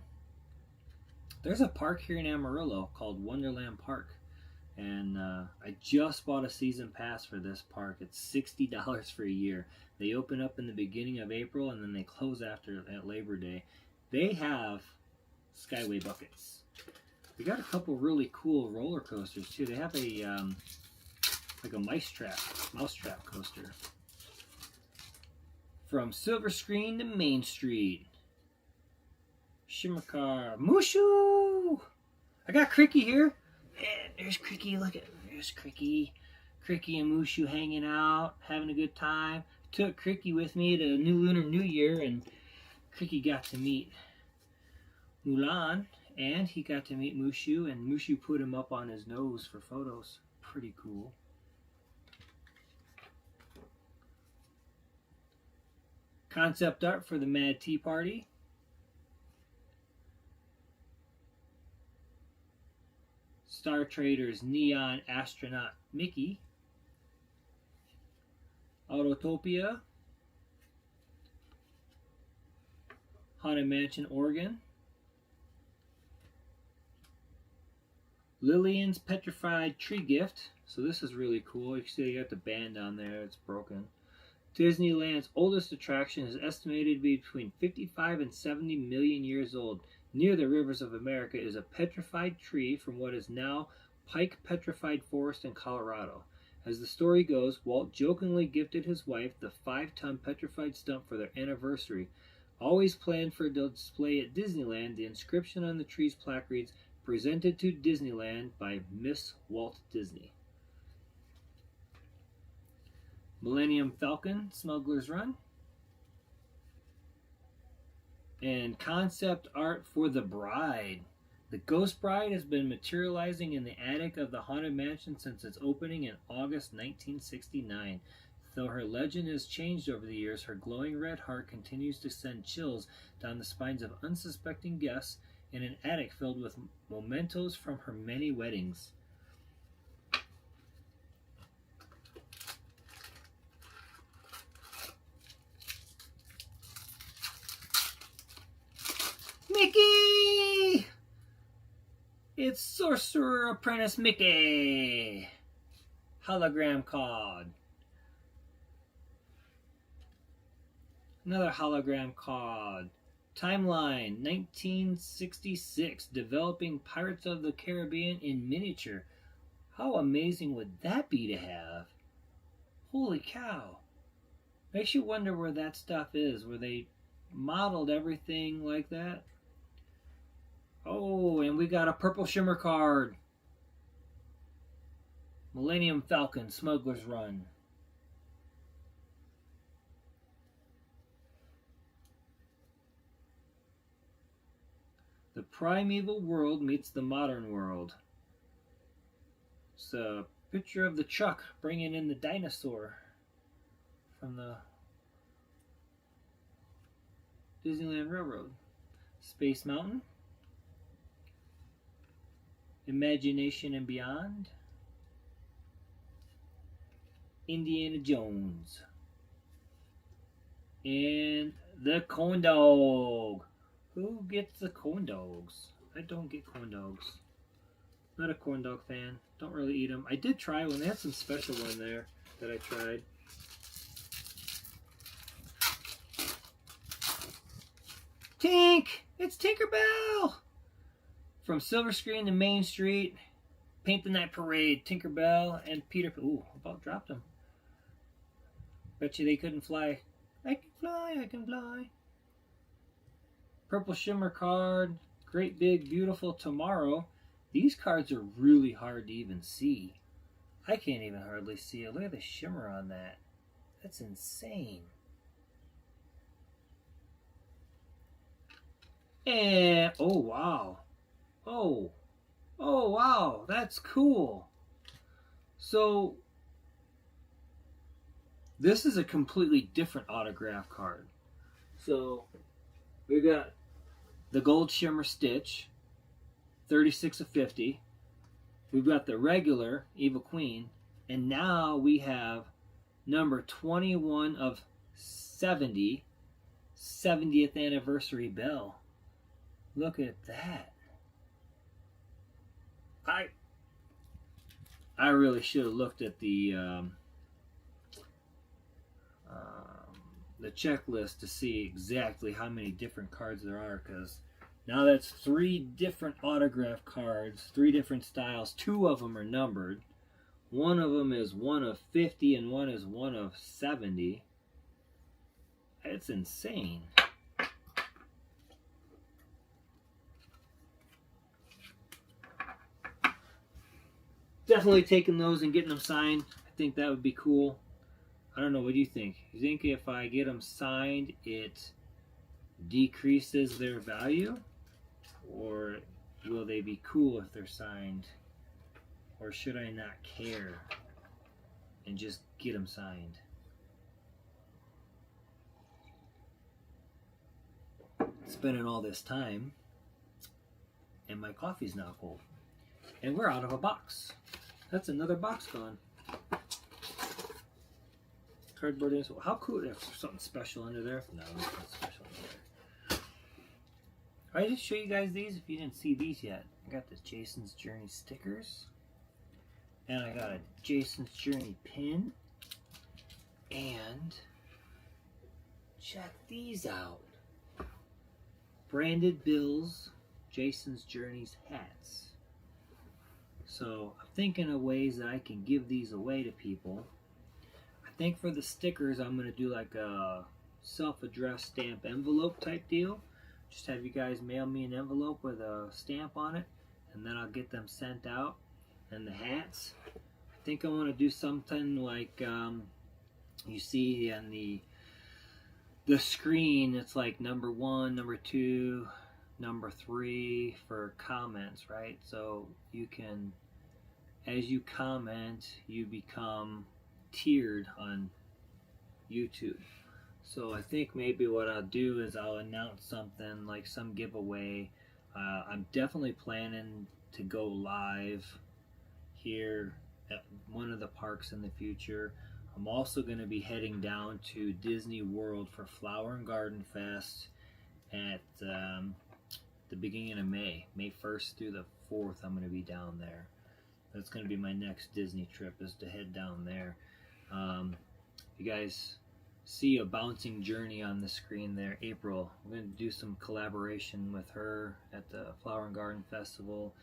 park here in Amarillo called Wonderland Park, and I just bought a season pass for this park. It's $60 for a year. They open up in the beginning of April and then they close after at Labor Day. They have Skyway buckets. They got a couple really cool roller coasters too. They have a like a mousetrap coaster. From Silver Screen to Main Street. Shimmer Car. Mushu! I got Cricky here. Man, there's Cricky. Look at there's Cricky. Cricky and Mushu hanging out, having a good time. Took Cricky with me to Lunar New Year, and Cricky got to meet Mulan, and he got to meet Mushu, and Mushu put him up on his nose for photos. Pretty cool. Concept art for the Mad Tea Party. Star Trader's Neon Astronaut Mickey. Autotopia. Haunted Mansion Oregon. Lillian's Petrified Tree Gift. So this is really cool. You can see you got the band on there. It's broken. Disneyland's oldest attraction is estimated to be between 55 and 70 million years old. Near the rivers of America is a petrified tree from what is now Pike Petrified Forest in Colorado. As the story goes, Walt jokingly gifted his wife the 5-ton petrified stump for their anniversary. Always planned for display at Disneyland, the inscription on the tree's plaque reads, "Presented to Disneyland by Miss Walt Disney." Millennium Falcon, Smuggler's Run. And concept art for the bride. The Ghost Bride has been materializing in the attic of the Haunted Mansion since its opening in August 1969. Though her legend has changed over the years, her glowing red heart continues to send chills down the spines of unsuspecting guests in an attic filled with mementos from her many weddings. Mickey! It's Sorcerer Apprentice Mickey! Hologram card. Another hologram card. Timeline 1966. Developing Pirates of the Caribbean in miniature. How amazing would that be to have? Holy cow. Makes you wonder where that stuff is. Where they modeled everything like that. Oh, and we got a purple shimmer card. Millennium Falcon, Smuggler's Run. The primeval world meets the modern world. It's a picture of the truck bringing in the dinosaur from the Disneyland Railroad. Space Mountain. Imagination and Beyond. Indiana Jones. And the corn dog. Who gets the corn dogs? I don't get corn dogs. Not a corn dog fan. Don't really eat them. I did try one. They had some special one there that I tried. Tink! It's Tinkerbell! From Silver Screen to Main Street, Paint the Night Parade, Tinkerbell and Peter. Ooh, about dropped them. Bet you they couldn't fly. I can fly, I can fly. Purple Shimmer card, Great Big Beautiful Tomorrow. These cards are really hard to even see. I can't even hardly see it. Look at the shimmer on that. That's insane. And, oh wow. Oh wow, that's cool. So, this is a completely different autograph card. So, we got the Gold Shimmer Stitch, 36 of 50. We've got the regular Evil Queen, and now we have number 21 of 70, 70th Anniversary Belle. Look at that. I really should have looked at the checklist to see exactly how many different cards there are, because now that's 3 different autograph cards, 3 different styles. 2 of them are numbered. One of them is 1 of 50 and one is 1 of 70. It's insane. Definitely taking those and getting them signed. I think that would be cool. I don't know, what do you think? You think if I get them signed, it decreases their value? Or will they be cool if they're signed? Or should I not care and just get them signed? Spending all this time, and my coffee's now cold. And we're out of a box. That's another box gone. Cardboard is, how cool. There's something special under there. No, there's nothing special under there. I just show you guys these if you didn't see these yet. I got the Jason's Journey stickers. And I got a Jason's Journey pin. And check these out. Branded Bills, Jason's Journeys hats. So I'm thinking of ways that I can give these away to people. I think for the stickers, I'm going to do like a self-addressed stamp envelope type deal. Just have you guys mail me an envelope with a stamp on it, and then I'll get them sent out. And the hats, I think I want to do something like you see on the screen. It's like number 1, number 2, number 3 for comments, right? So you can, as you comment, you become tiered on YouTube. So I think maybe what I'll do is I'll announce something like some giveaway. I'm definitely planning to go live here at one of the parks in the future. I'm also going to be heading down to Disney World for Flower and Garden Fest at the beginning of May 1st through the 4th. I'm going to be down there. That's going to be my next Disney trip, is to head down there. You guys see a bouncing journey on the screen there, April. I'm going to do some collaboration with her at the Flower and Garden Festival,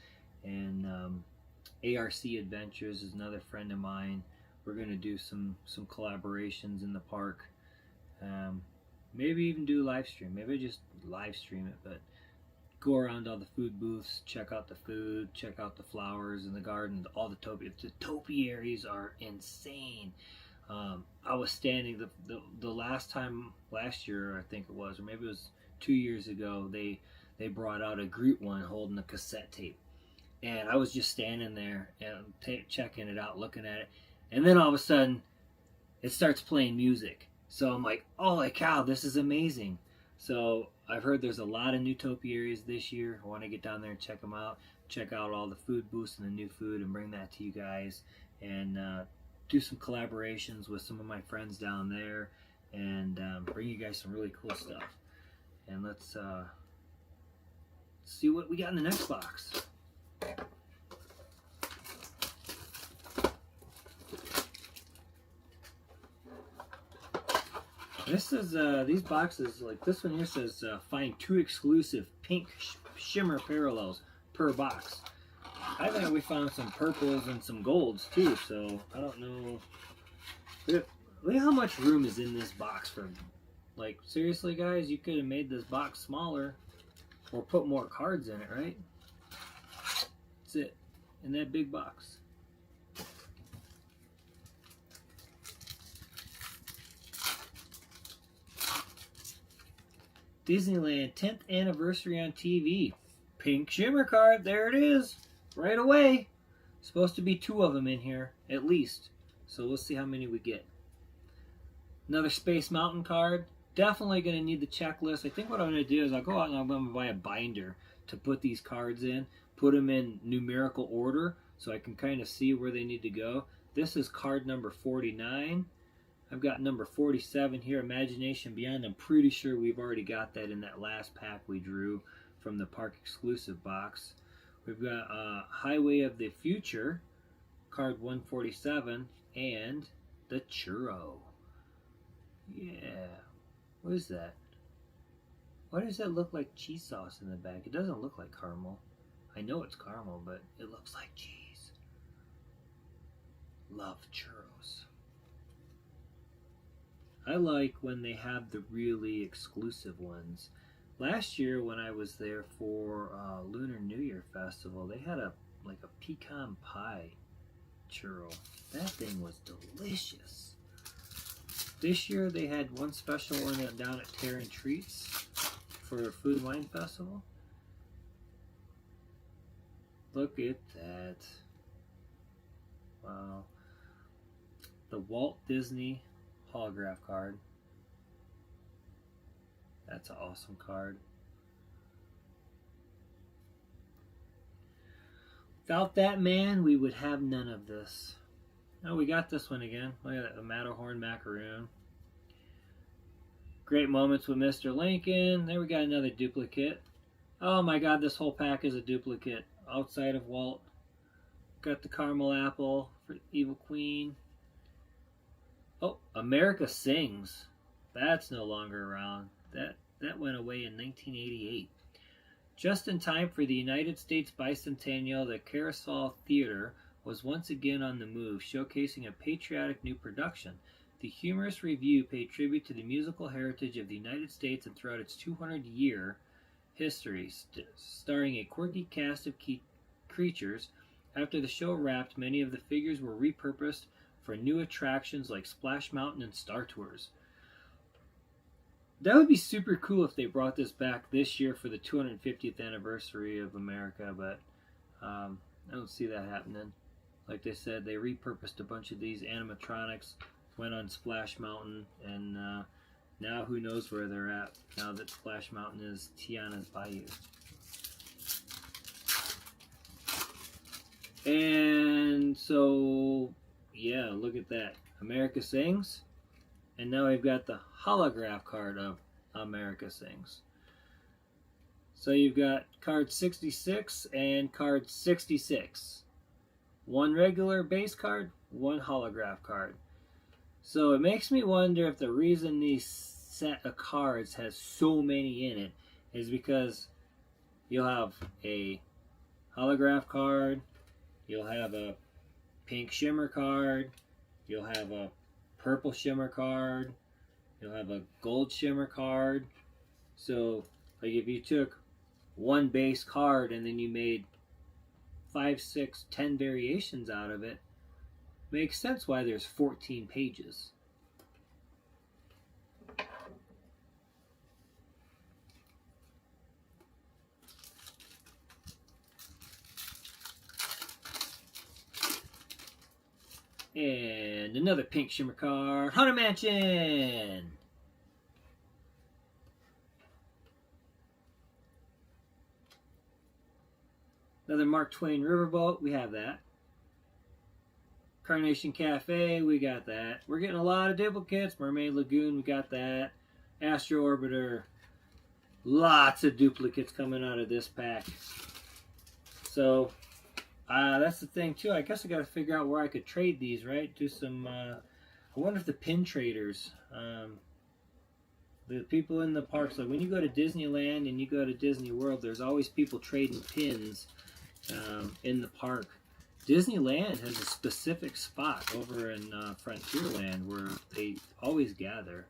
and ARC Adventures is another friend of mine. We're going to do some collaborations in the park. Maybe even do a live stream. Maybe just live stream it, but go around all the food booths, check out the food, check out the flowers in the garden, all the topiaries are insane. I was standing the last year, I think it was, or maybe it was 2 years ago, they brought out a Groot one holding a cassette tape. And I was just standing there and checking it out, looking at it. And then all of a sudden, it starts playing music. So I'm like, holy cow, this is amazing. So I've heard there's a lot of new topiaries this year. I want to get down there and check them out. Check out all the food booths and the new food and bring that to you guys. And do some collaborations with some of my friends down there. And bring you guys some really cool stuff. And let's see what we got in the next box. This is these boxes, like this one here says find 2 exclusive pink shimmer parallels per box. I thought we found some purples and some golds too, so I don't know. Look at how much room is in this box for, like, seriously guys, you could have made this box smaller or put more cards in it, right? That's it, in that big box. Disneyland 10th anniversary on TV. Pink shimmer card, there it is, right away. Supposed to be 2 of them in here, at least. So we'll see how many we get. Another Space Mountain card. Definitely going to need the checklist. I think what I'm going to do is I'll go out and I'm going to buy a binder to put these cards in. Put them in numerical order so I can kind of see where they need to go. This is card number 49. I've got number 47 here, Imagination Beyond. I'm pretty sure we've already got that in that last pack we drew from the Park Exclusive box. We've got Highway of the Future, card 147, and the Churro. Yeah. What is that? Why does that look like cheese sauce in the back? It doesn't look like caramel. I know it's caramel, but it looks like cheese. Love churros. I like when they have the really exclusive ones. Last year when I was there for Lunar New Year Festival, they had a pecan pie churro. That thing was delicious. This year they had one special one down at Terran Treats for Food and Wine Festival. Look at that. Wow. The Walt Disney holograph card. That's an awesome card. Without that man, we would have none of this. Oh, we got this one again. Look at that, the Matterhorn Macaroon. Great Moments with Mr. Lincoln. There we got another duplicate. Oh my god, this whole pack is a duplicate. Outside of Walt. Got the Caramel Apple for Evil Queen. Oh, America Sings. That's no longer around. That went away in 1988. Just in time for the United States Bicentennial, the Carousel Theater was once again on the move, showcasing a patriotic new production. The humorous review paid tribute to the musical heritage of the United States and throughout its 200-year history, starring a quirky cast of creatures. After the show wrapped, many of the figures were repurposed for new attractions like Splash Mountain and Star Tours. That would be super cool if they brought this back this year for the 250th anniversary of America, but I don't see that happening. Like they said, they repurposed a bunch of these animatronics, went on Splash Mountain, and now who knows where they're at now that Splash Mountain is Tiana's Bayou. And so, yeah, look at that. America Sings. And now we've got the holograph card of America Sings. So you've got card 66 and card 66. One regular base card, one holograph card. So it makes me wonder if the reason these set of cards has so many in it is because you'll have a holograph card, you'll have a pink shimmer card, you'll have a purple shimmer card, you'll have a gold shimmer card. So like if you took one base card and then you made 5, 6, 10 variations out of it, makes sense why there's 14 pages. And another pink shimmer card, Haunted Mansion. Another Mark Twain Riverboat, we have that. Carnation Cafe, we got that. We're getting a lot of duplicates. Mermaid Lagoon, we got that. Astro Orbiter, lots of duplicates coming out of this pack. So that's the thing too. I guess I got to figure out where I could trade these, right? Do some. I wonder if the pin traders The people in the parks, like when you go to Disneyland and you go to Disney World, there's always people trading pins in the park. Disneyland has a specific spot over in Frontierland where they always gather.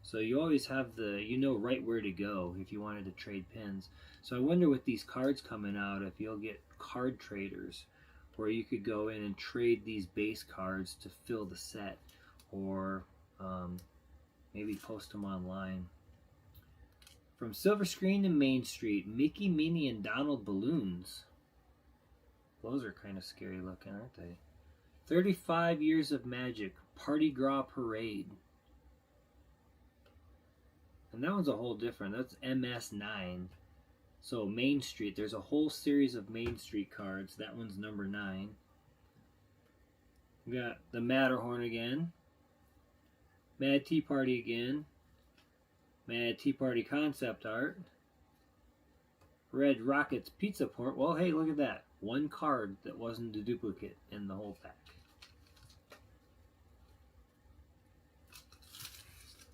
So you always have right where to go if you wanted to trade pins. So I wonder with these cards coming out if you'll get card traders where you could go in and trade these base cards to fill the set, or maybe post them online. From Silver Screen to Main Street, Mickey, Minnie, and Donald balloons. Those are kind of scary looking, aren't they? 35 Years of Magic, Party Gras Parade. And that one's a whole different, that's MS9. So Main Street, there's a whole series of Main Street cards. That one's number 9. We got the Matterhorn again. Mad Tea Party again. Mad Tea Party concept art. Red Rockets Pizza Port. Well, hey, look at that. One card that wasn't a duplicate in the whole pack.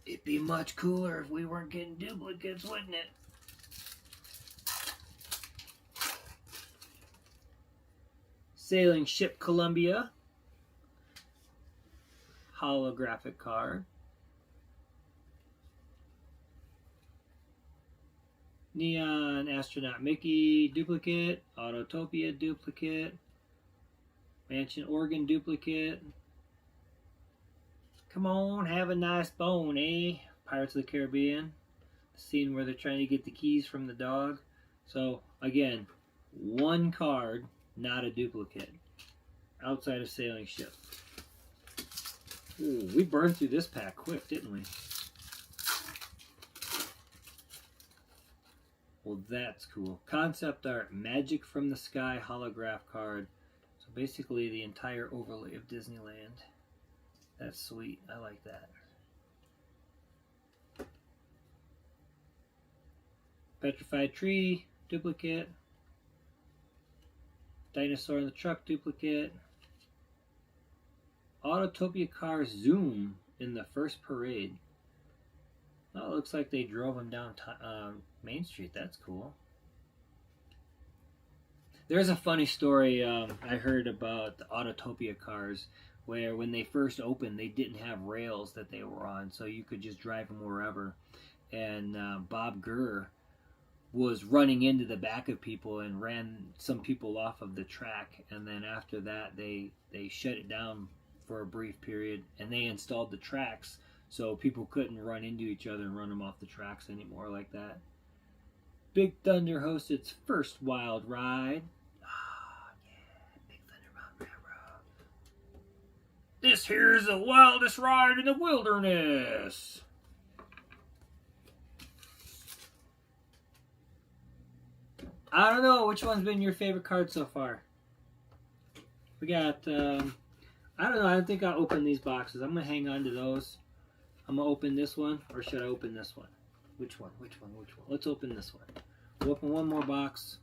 It'd be much cooler if we weren't getting duplicates, wouldn't it? Sailing Ship Columbia. Holographic card. Neon Astronaut Mickey duplicate. Autotopia duplicate. Mansion Oregon duplicate. Come on, have a nice bone, eh? Pirates of the Caribbean. The scene where they're trying to get the keys from the dog. So, again, one card, not a duplicate. Outside of Sailing Ship. Ooh, we burned through this pack quick, didn't we? Well, that's cool. Concept art, Magic from the Sky holograph card. So basically the entire overlay of Disneyland. That's sweet. I like that. Petrified Tree, duplicate. Dinosaur in the Truck, duplicate. Autotopia Car Zoom in the first parade. Oh, it looks like they drove him down Main Street. That's cool. There's a funny story I heard about the Autotopia cars, where when they first opened, they didn't have rails that they were on, so you could just drive them wherever. And Bob Gurr was running into the back of people and ran some people off of the track. And then after that, they shut it down for a brief period, and they installed the tracks so people couldn't run into each other and run them off the tracks anymore like that. Big Thunder hosts its first wild ride. Ah, yeah, Big Thunder Mountain Railroad. This here's the wildest ride in the wilderness. I don't know, which one's been your favorite card so far? We got, I don't know, I don't think I'll open these boxes. I'm going to hang on to those. I'm going to open this one, or should I open this one? Which one? Let's open this one. We'll open one more box.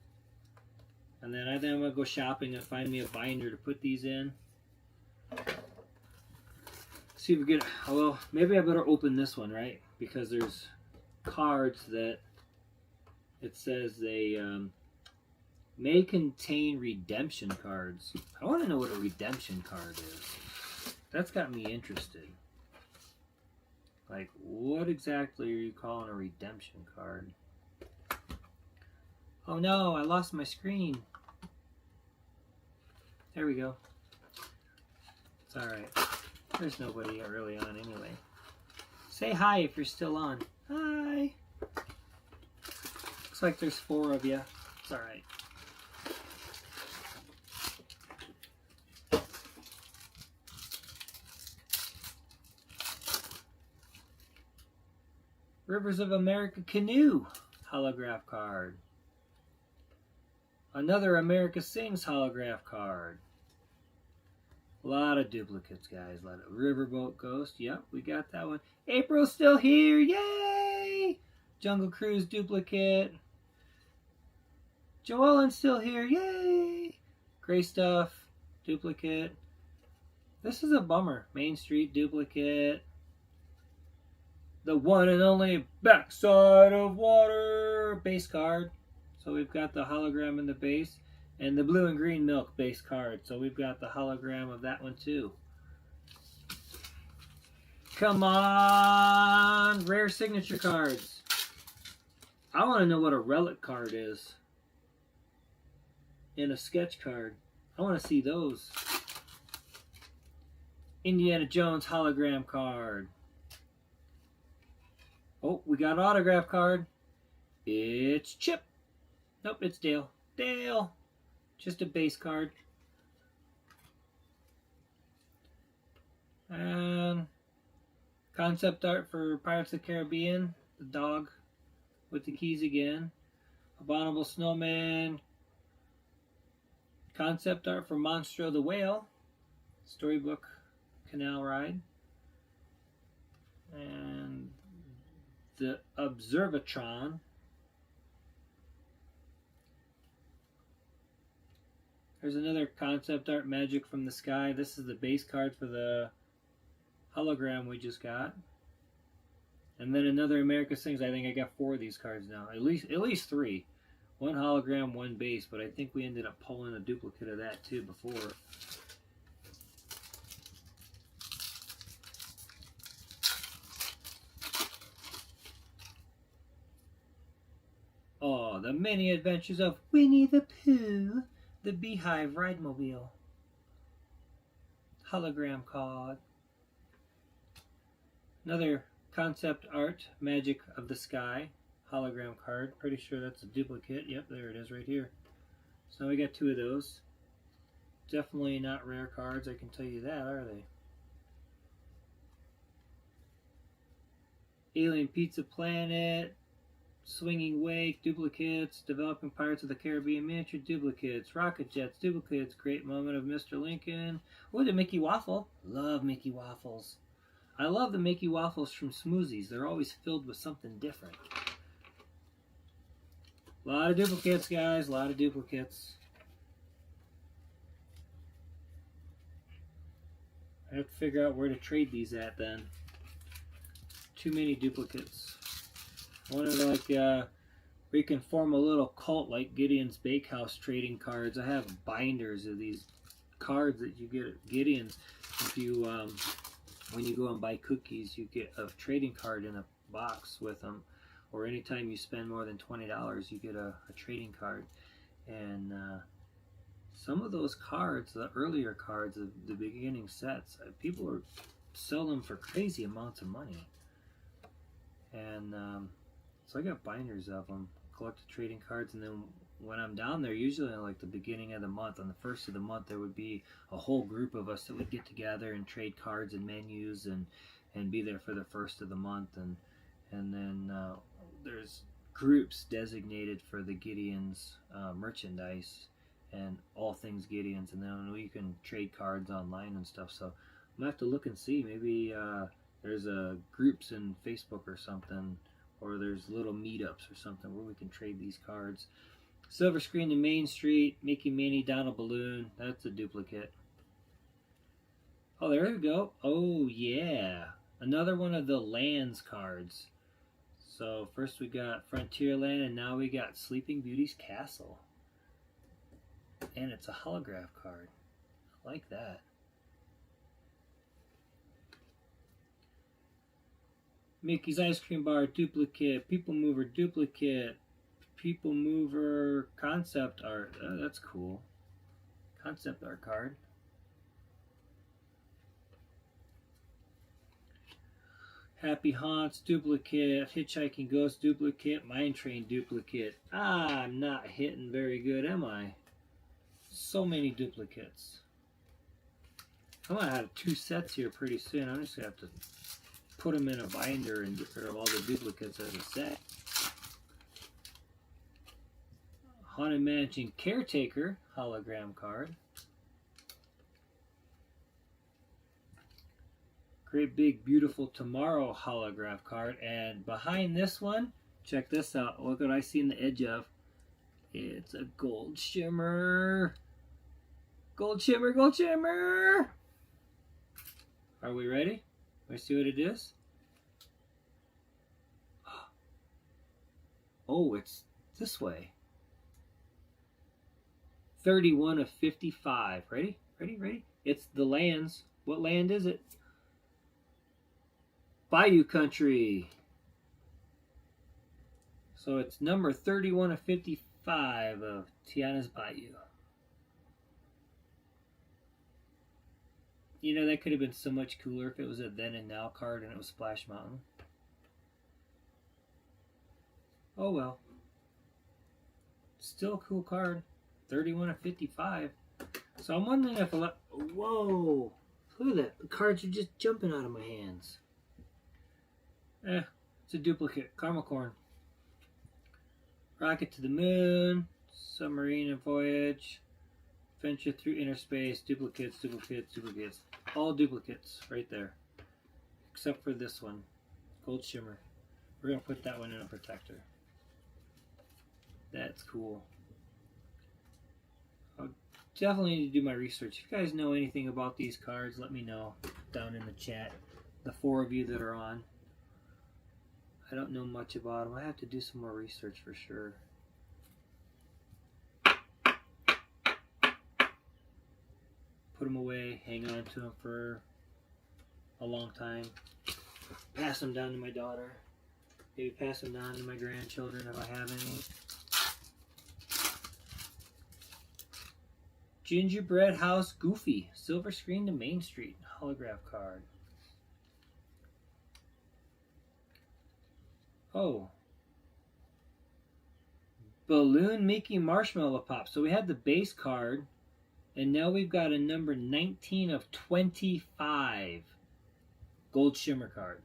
And then I'm going to go shopping and find me a binder to put these in. See if we get, well, maybe I better open this one, right? Because there's cards that it says they may contain redemption cards. I want to know what a redemption card is. That's got me interested. Like, what exactly are you calling a redemption card? Oh no, I lost my screen. There we go. It's alright. There's nobody really on anyway. Say hi if you're still on. Hi! Looks like there's 4 of you. It's alright. Rivers of America Canoe holograph card. Another America Sings holograph card. A lot of duplicates, guys. A lot of Riverboat Ghost. Yep, we got that one. April's still here. Yay! Jungle Cruise duplicate. Joellen's still here. Yay! Gray Stuff duplicate. This is a bummer. Main Street duplicate. the one and only Backside of Water base card. So we've got the hologram in the base, and the blue and green milk base card. So we've got the hologram of that one too. Come on, rare signature cards. I want to know what a relic card is. And a sketch card. I want to see those. Indiana Jones hologram card. Oh, we got an autograph card. It's Chip. Nope, it's Dale. Dale. Just a base card. And concept art for Pirates of the Caribbean. The dog with the keys again. Abominable Snowman. Concept art for Monstro the Whale. Storybook Canal Ride. And the Observatron. There's another concept art Magic from the Sky. This is the base card for the hologram we just got. And then another America Sings. I think I got 4 of these cards now. At least 3. 1 hologram, 1 base, but I think we ended up pulling a duplicate of that too before. Oh, the many adventures of Winnie the Pooh, the Beehive Ride-Mobile. Hologram card. Another concept art, Magic of the Sky. Hologram card. Pretty sure that's a duplicate. Yep, there it is right here. So we got 2 of those. Definitely not rare cards, I can tell you that, are they? Alien Pizza Planet, Swinging Wake, duplicates, Developing Pirates of the Caribbean miniature, duplicates, Rocket Jets, duplicates, Great Moment of Mr. Lincoln. Oh, the Mickey Waffle. Love Mickey Waffles. I love the Mickey Waffles from Smoothies. They're always filled with something different. A lot of duplicates, guys. A lot of duplicates. I have to figure out where to trade these at then. Too many duplicates. I wonder, like, we can form a little cult like Gideon's Bakehouse trading cards. I have binders of these cards that you get at Gideon's. If you, when you go and buy cookies, you get a trading card in a box with them. Or anytime you spend more than $20, you get a trading card. And some of those cards, the earlier cards of the beginning sets, people are selling them for crazy amounts of money. And so I got binders of them, collected trading cards, and then when I'm down there, usually in like the beginning of the month, on the first of the month, there would be a whole group of us that would get together and trade cards and menus and be there for the first of the month. And then there's groups designated for the Gideon's merchandise and all things Gideon's, and then you can trade cards online and stuff. So I'm gonna have to look and see. Maybe there's groups in Facebook or something, or there's little meetups or something where we can trade these cards. Silver Screen to Main Street, Mickey Minnie Donald Balloon. That's a duplicate. Oh, there we go. Oh yeah, another one of the Lands cards. So first we got Frontierland, and now we got Sleeping Beauty's Castle. And it's a holograph card. I like that. Mickey's Ice Cream Bar duplicate. People Mover duplicate. People Mover concept art. Oh, that's cool. Concept art card. Happy Haunts duplicate. Hitchhiking Ghost duplicate. Mine Train duplicate. I'm not hitting very good, am I? So many duplicates. I'm gonna have 2 sets here pretty soon. I'm just gonna have to put them in a binder and get rid of all the duplicates as a set. Haunted Mansion Caretaker hologram card. Great Big Beautiful Tomorrow holograph card. And behind this one, check this out. Look what I see in the edge of. It's a gold shimmer. Gold shimmer, gold shimmer. Are we ready? Let's see what it is. Oh, it's this way. 31 of 55. Ready? Ready? Ready? It's the lands. What land is it? Bayou Country. So it's number 31 of 55 of Tiana's Bayou. You know, that could have been so much cooler if it was a then and now card and it was Splash Mountain. Oh well. Still a cool card. 31 of 55. So I'm wondering if a lot... Whoa! Look at that. The cards are just jumping out of my hands. It's a duplicate. Caramel Corn. Rocket to the Moon. Submarine and Voyage. Venture through inner space. Duplicates, duplicates, duplicates. All duplicates right there. Except for this one. Gold Shimmer. We're going to put that one in a protector. That's cool. I'll definitely need to do my research. If you guys know anything about these cards, let me know down in the chat. The 4 of you that are on. I don't know much about them. I have to do some more research for sure. Put them away, hang on to them for a long time. Pass them down to my daughter. Maybe pass them down to my grandchildren if I have any. Gingerbread House Goofy. Silver screen to Main Street. Holograph card. Oh. Balloon Mickey Marshmallow Pop. So we had the base card. And now we've got a number 19 of 25. Gold Shimmer card.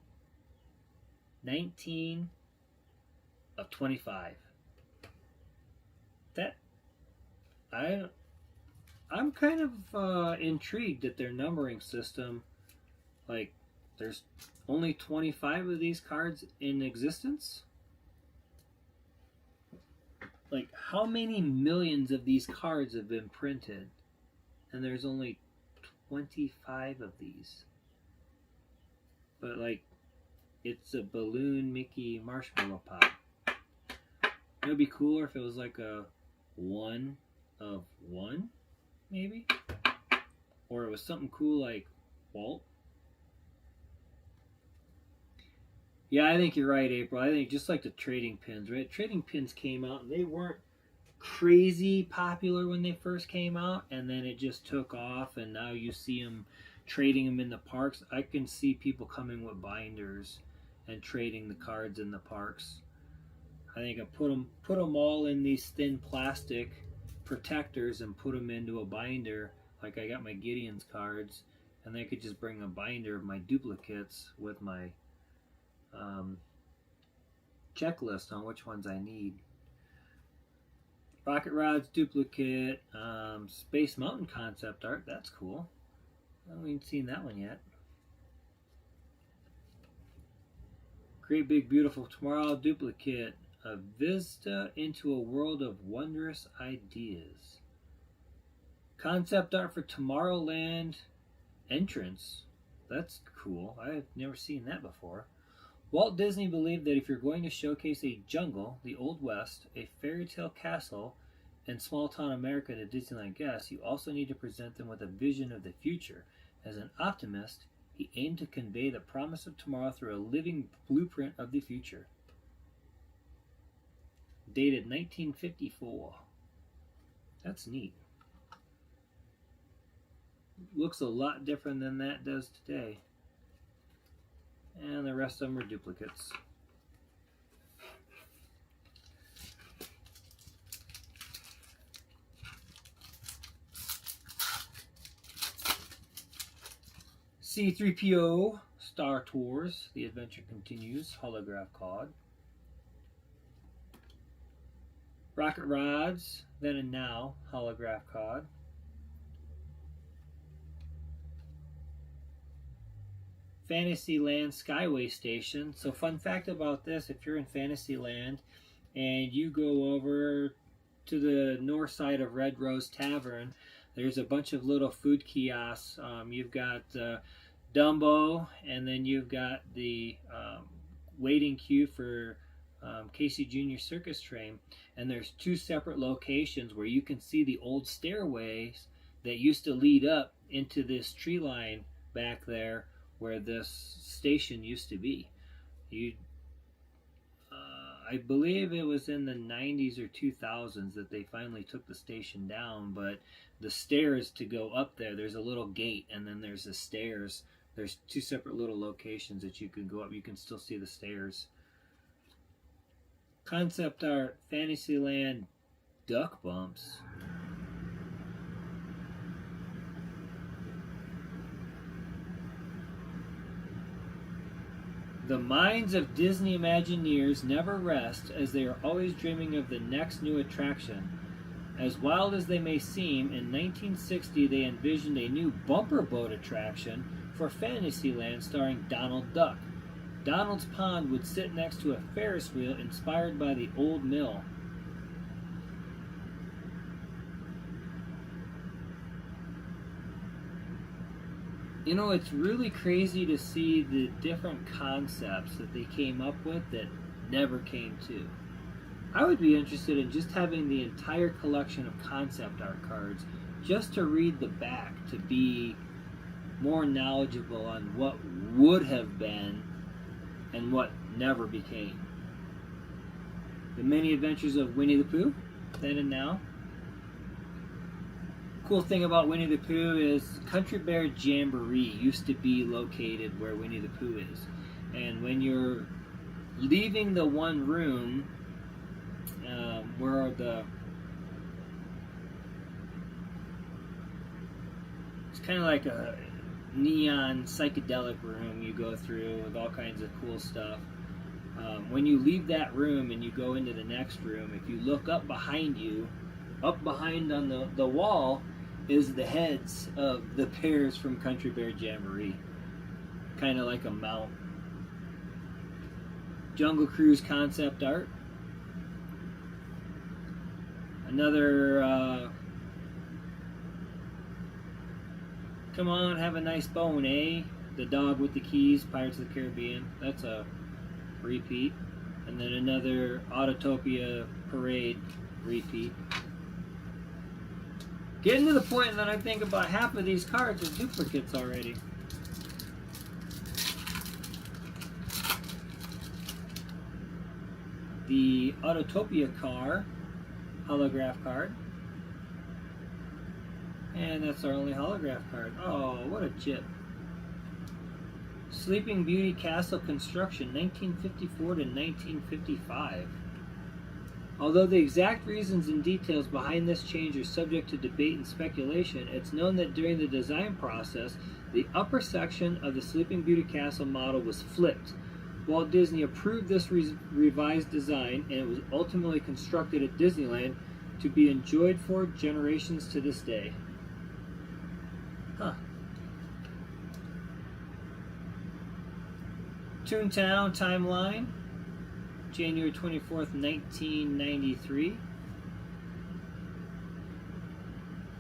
19 of 25. That... I'm kind of intrigued at their numbering system. Like, there's only 25 of these cards in existence? Like, how many millions of these cards have been printed? And there's only 25 of these. But, like, it's a Balloon Mickey Marshmallow Pop. It would be cooler if it was like a 1 of 1. Maybe, or it was something cool like Walt. Yeah, I think you're right, April. I think just like the trading pins, right? Trading pins came out and they weren't crazy popular when they first came out, and then it just took off, and now you see them trading them in the parks. I can see people coming with binders and trading the cards in the parks. I think I put them all in these thin plastic protectors and put them into a binder, like I got my Gideon's cards, and they could just bring a binder of my duplicates with my checklist on which ones I need. Rocket Rod's duplicate, Space Mountain concept art. That's cool. I haven't even seen that one yet. Great Big Beautiful Tomorrow duplicate. A vista into a world of wondrous ideas. Concept art for Tomorrowland entrance. That's cool. I've never seen that before. Walt Disney believed that if you're going to showcase a jungle, the Old West, a fairy tale castle, and small town America to Disneyland guests, you also need to present them with a vision of the future. As an optimist, he aimed to convey the promise of tomorrow through a living blueprint of the future. Dated 1954. That's neat. Looks a lot different than that does today. And the rest of them are duplicates. C-3PO, Star Tours, The Adventure Continues, holograph card. Rocket Rods, Then and Now, holograph card. Fantasyland Skyway Station. So fun fact about this, if you're in Fantasyland and you go over to the north side of Red Rose Tavern, there's a bunch of little food kiosks. You've got Dumbo, and then you've got the waiting queue for Casey Jr. Circus Train, and there's two separate locations where you can see the old stairways that used to lead up into this tree line back there where this station used to be. You, I believe it was in the 90s or 2000s that they finally took the station down, but the stairs to go up there, there's a little gate, and then there's the stairs. There's two separate little locations that you can go up. You can still see the stairs. Concept art, Fantasyland duck bumps. The minds of Disney Imagineers never rest, as they are always dreaming of the next new attraction. As wild as they may seem, in 1960 they envisioned a new bumper boat attraction for Fantasyland starring Donald Duck. Donald's Pond would sit next to a Ferris wheel inspired by the old mill. You know, it's really crazy to see the different concepts that they came up with that never came to. I would be interested in just having the entire collection of concept art cards just to read the back, to be more knowledgeable on what would have been and what never became. The Many Adventures of Winnie the Pooh, then and now. Cool thing about Winnie the Pooh is Country Bear Jamboree used to be located where Winnie the Pooh is. And when you're leaving the one room where it's kind of like a neon psychedelic room you go through with all kinds of cool stuff. When you leave that room and you go into the next room, if you look up behind you, up behind on the wall is the heads of the bears from Country Bear Jamboree. Kind of like a mount. Jungle Cruise concept art. Another, come on, have a nice bone, eh? The Dog with the Keys, Pirates of the Caribbean. That's a repeat. And then another Autotopia Parade repeat. Getting to the point that I think about half of these cards are duplicates already. The Autotopia car, holograph card. And that's our only holograph card. Oh, what a chip. Sleeping Beauty Castle Construction, 1954 to 1955. Although the exact reasons and details behind this change are subject to debate and speculation, it's known that during the design process, the upper section of the Sleeping Beauty Castle model was flipped. Walt Disney approved this revised design, and it was ultimately constructed at Disneyland to be enjoyed for generations to this day. Huh. Toontown Timeline, January 24th, 1993.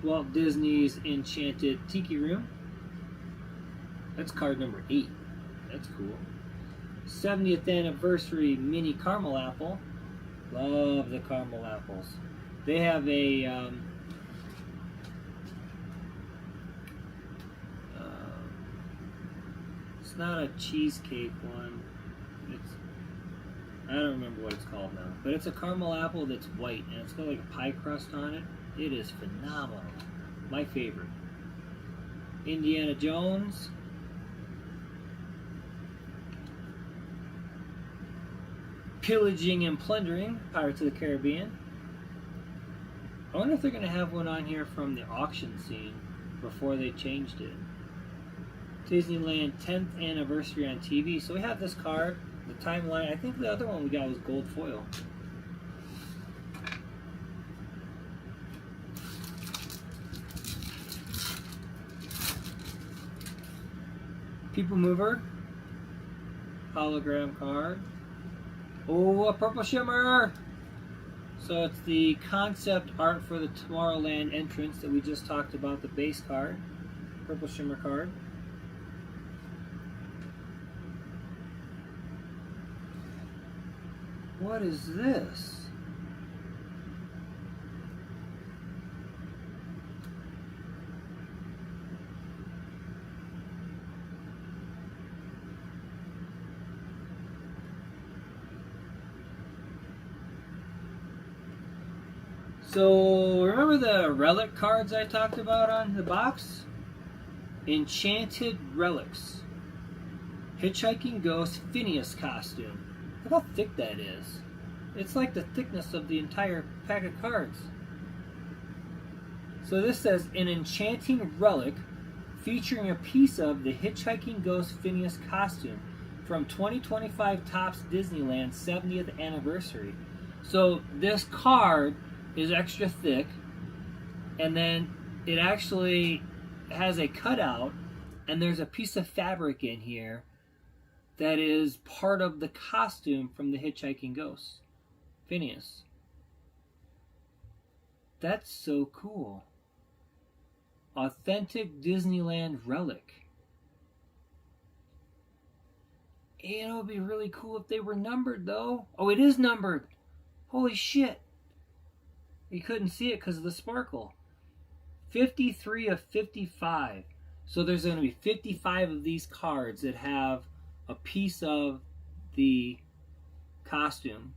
Walt Disney's Enchanted Tiki Room. That's card number 8. That's cool. 70th Anniversary Mini Caramel Apple. Love the caramel apples. They have a it's not a cheesecake one. I don't remember what it's called now, but it's a caramel apple that's white and it's got like a pie crust on it. It is phenomenal. My favorite. Indiana Jones. Pillaging and Plundering, Pirates of the Caribbean. I wonder if they're going to have one on here from the auction scene before they changed it. Disneyland 10th Anniversary on TV. So we have this card, the timeline. I think the other one we got was gold foil. People Mover, hologram card. Oh, a purple shimmer! So it's the concept art for the Tomorrowland entrance that we just talked about, the base card. Purple shimmer card. What is this? So, remember the relic cards I talked about on the box? Enchanted Relics. Hitchhiking Ghost Phineas costume. Look how thick that is. It's like the thickness of the entire pack of cards. So this says, an enchanting relic featuring a piece of the Hitchhiking Ghost Phineas costume from 2025 Topps Disneyland 70th anniversary. So this card is extra thick, and then it actually has a cutout, and there's a piece of fabric in here that is part of the costume from the Hitchhiking Ghost, Phineas. That's so cool. Authentic Disneyland relic. And it would be really cool if they were numbered, though. Oh, it is numbered. Holy shit. You couldn't see it because of the sparkle. 53 of 55. So there's going to be 55 of these cards that have a piece of the costume.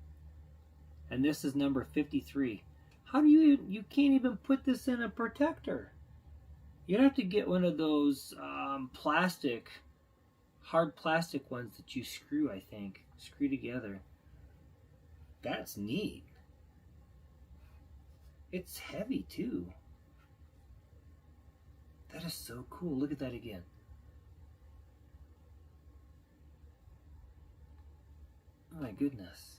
And this is number 53. How do you can't even put this in a protector? You'd have to get one of those hard plastic ones that you screw, I think. Screw together. That's neat. It's heavy too. That is so cool. Look at that again. Oh my goodness.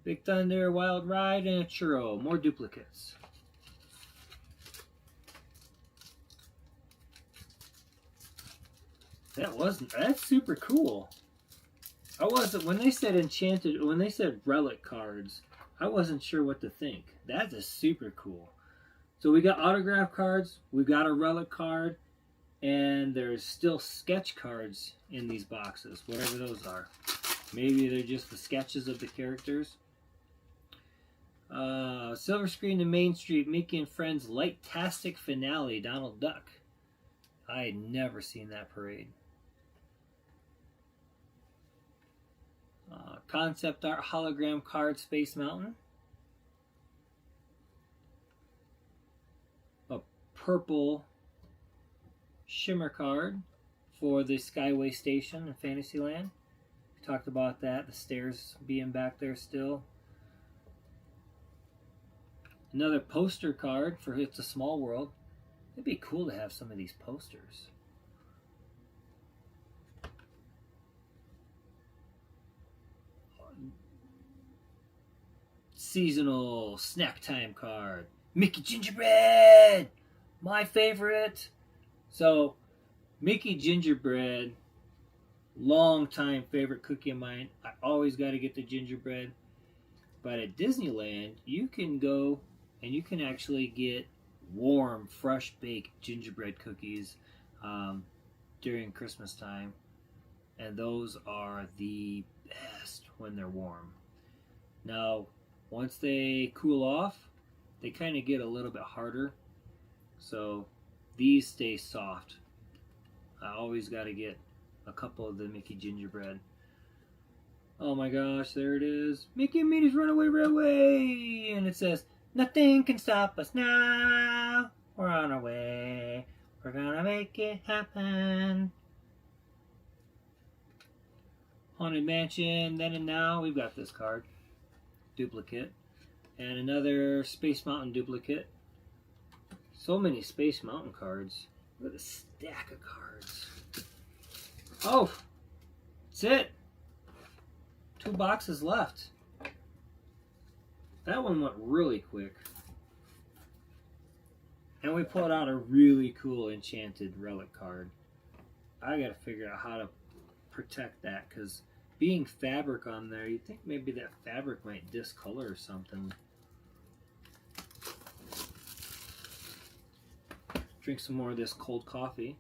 Big Thunder, Wild Ride, and a Churro. More duplicates. That's super cool. I wasn't, when they said enchanted, when they said relic cards, I wasn't sure what to think. That is super cool. So we got autograph cards, we got a relic card, and there's still sketch cards in these boxes, whatever those are. Maybe they're just the sketches of the characters. Silver Screen to Main Street, Mickey and Friends Light-tastic Finale, Donald Duck. I had never seen that parade. Concept art hologram card, Space Mountain. A purple shimmer card for the Skyway Station in Fantasyland. We talked about that, the stairs being back there still. Another poster card for It's a Small World. It'd be cool to have some of these posters. Seasonal snack time card. Mickey Gingerbread! My favorite. So, Mickey Gingerbread, long time favorite cookie of mine. I always got to get the gingerbread. But at Disneyland, you can go and you can actually get warm, fresh baked gingerbread cookies during Christmas time. And those are the best when they're warm. Now, once they cool off, they kind of get a little bit harder. So these stay soft. I always got to get a couple of the Mickey gingerbread. Oh my gosh, there it is. Mickey and Minnie's Runaway Railway! And it says, nothing can stop us now. We're on our way. We're gonna make it happen. Haunted Mansion, Then and Now. We've got this card. Duplicate. And another Space Mountain duplicate. So many Space Mountain cards. Look at the stack of cards. Oh! That's it! 2 boxes left. That one went really quick. And we pulled out a really cool Enchanted Relic card. I gotta figure out how to protect that, because being fabric on there, you'd think maybe that fabric might discolor or something. Drink some more of this cold coffee.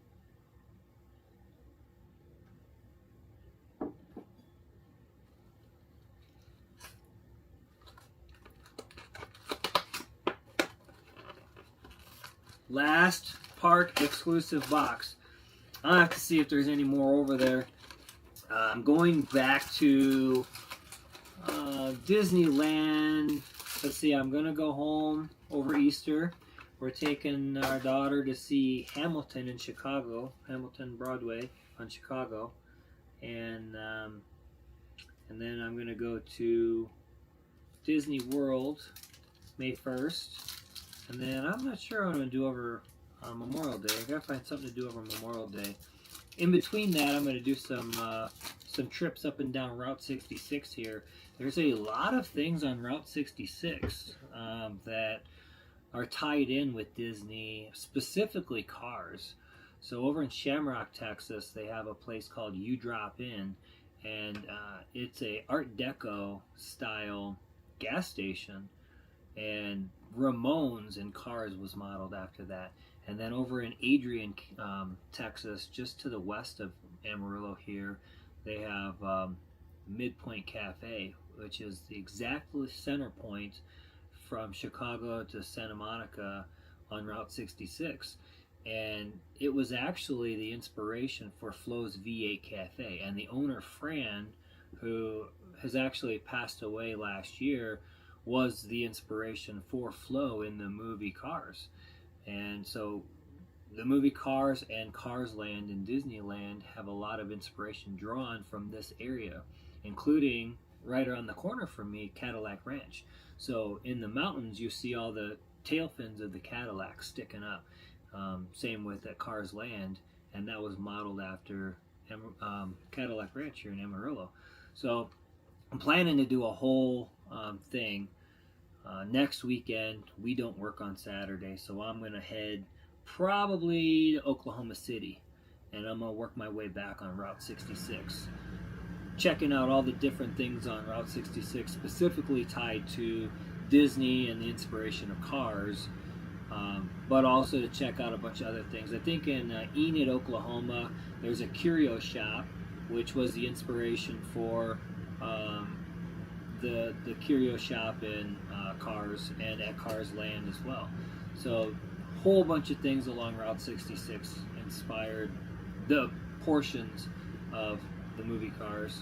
last park exclusive box. I'll have to see if there's any more over there. I'm going back to Disneyland. Let's see, I'm going to go home over Easter. We're taking our daughter to see Hamilton in Chicago, Hamilton Broadway on Chicago. And then I'm going to go to Disney World May 1st. And then I'm not sure what I'm going to do over Memorial Day. I got to find something to do over Memorial Day. In between that, I'm going to do some trips up and down Route 66 here. There's a lot of things on Route 66 that are tied in with Disney, specifically cars. So over in Shamrock, Texas, they have a place called You Drop In, and it's a Art Deco style gas station, and Ramones in Cars was modeled after that. And then over in Adrian, Texas, just to the west of Amarillo here, they have Midpoint Cafe, which is the exact center point from Chicago to Santa Monica on Route 66. And it was actually the inspiration for Flo's V8 Cafe. And the owner, Fran, who has actually passed away last year, was the inspiration for Flo in the movie Cars. And so the movie Cars and Cars Land in Disneyland have a lot of inspiration drawn from this area, including right around the corner from me, Cadillac Ranch. So in the mountains, you see all the tail fins of the Cadillac sticking up. Same with at Cars Land, and that was modeled after Cadillac Ranch here in Amarillo. So I'm planning to do a whole thing. Next weekend, we don't work on Saturday, so I'm going to head probably to Oklahoma City, and I'm going to work my way back on Route 66, checking out all the different things on Route 66, specifically tied to Disney and the inspiration of Cars, but also to check out a bunch of other things. I think in Enid, Oklahoma, there's a curio shop, which was the inspiration for the curio shop in Cars and at Cars Land as well. So a whole bunch of things along Route 66 inspired the portions of the movie Cars.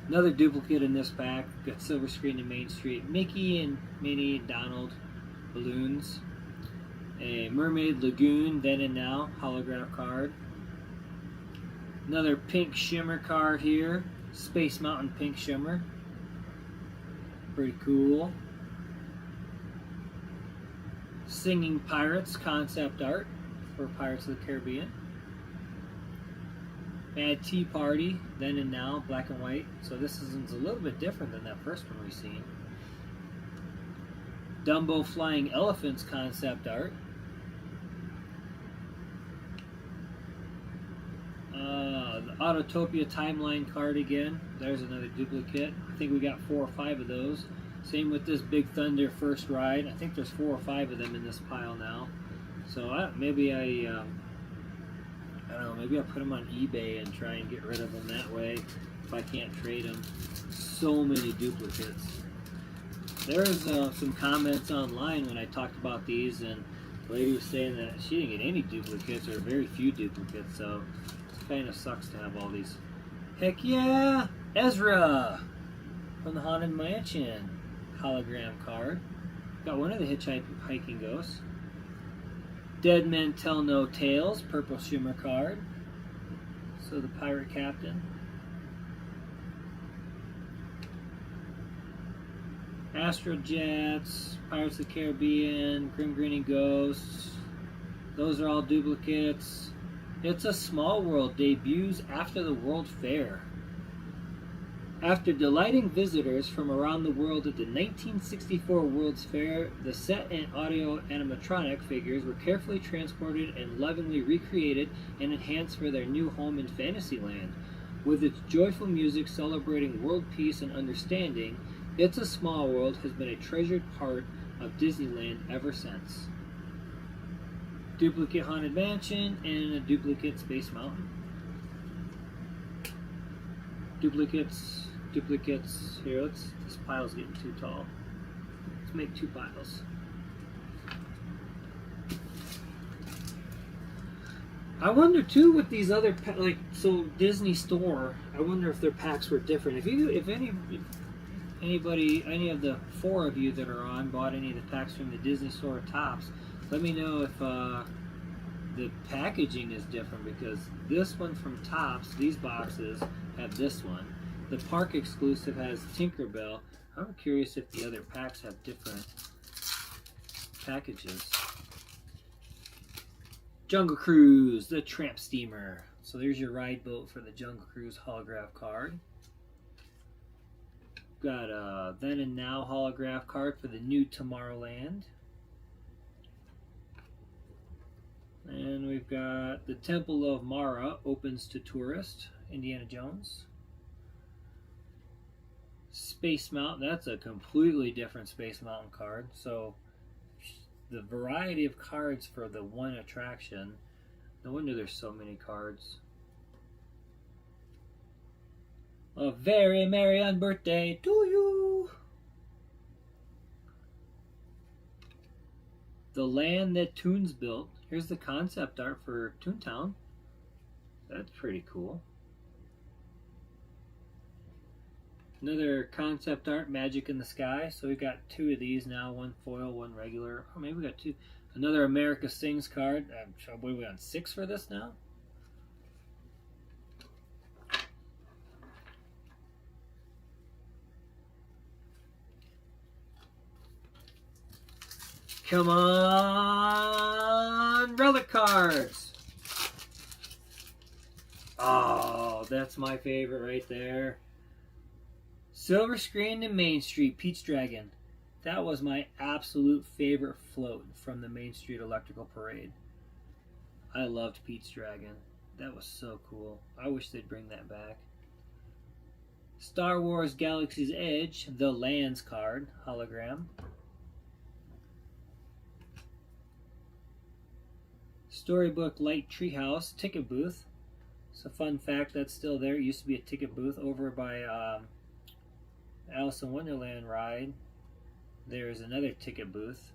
Another duplicate in this pack, got silver screen and Main Street, Mickey and Minnie and Donald balloons, a Mermaid Lagoon Then and Now holograph card, another pink shimmer card here, Space Mountain pink shimmer, pretty cool. Singing Pirates concept art for Pirates of the Caribbean. Mad Tea Party Then and Now black and white, so this is a little bit different than that first one we've seen. Dumbo Flying Elephants concept art. The Autotopia Timeline card again. There's another duplicate. I think we got 4 or 5 of those. Same with this Big Thunder First Ride. I think there's 4 or 5 of them in this pile now. So maybe I don't know, maybe I'll put them on eBay and try and get rid of them that way if I can't trade them. So many duplicates. There's some comments online when I talked about these, and the lady was saying that she didn't get any duplicates or very few duplicates, so it kind of sucks to have all these. Heck yeah! Ezra from the Haunted Mansion hologram card. Got one of the Hitchhiking Ghosts. Dead Men Tell No Tales purple shimmer card. So the pirate captain. Astrojets, Pirates of the Caribbean, Grim Grinning Ghosts. Those are all duplicates. It's a Small World debuts after the World Fair. After delighting visitors from around the world at the 1964 World's Fair, the set and audio animatronic figures were carefully transported and lovingly recreated and enhanced for their new home in Fantasyland. With its joyful music celebrating world peace and understanding, It's a Small World has been a treasured part of Disneyland ever since. Duplicate Haunted Mansion and a duplicate Space Mountain. Duplicates. Here, this pile's getting too tall. Let's make 2 piles. I wonder too with these other like so Disney Store. I wonder if their packs were different. If any of the four of you that are on bought any of the packs from the Disney Store or Topps, let me know if the packaging is different, because this one from Topps, these boxes have this one. The park exclusive has Tinkerbell. I'm curious if the other packs have different packages. Jungle Cruise, the Tramp Steamer. So there's your ride boat for the Jungle Cruise holograph card. Got a Then and Now holograph card for the new Tomorrowland. And we've got the Temple of Mara opens to tourist, Indiana Jones. Space Mountain, that's a completely different Space Mountain card. So the variety of cards for the one attraction, no wonder there's so many cards. A very merry unbirthday to you. The Land That Toons Built. Here's the concept art for Toontown. That's pretty cool. Another concept art, Magic in the Sky. So we've got two of these now, one foil, one regular. Oh, maybe we got two. Another America Sings card. What are we on, 6 for this now? Come on, relic cards. Oh, that's my favorite right there. Silver Screen to Main Street, Pete's Dragon. That was my absolute favorite float from the Main Street Electrical Parade. I loved Pete's Dragon. That was so cool. I wish they'd bring that back. Star Wars Galaxy's Edge, the Lands card, hologram. Storybook Light Treehouse, ticket booth. It's a fun fact that's still there. It used to be a ticket booth over by Alice in Wonderland ride. There's another ticket booth.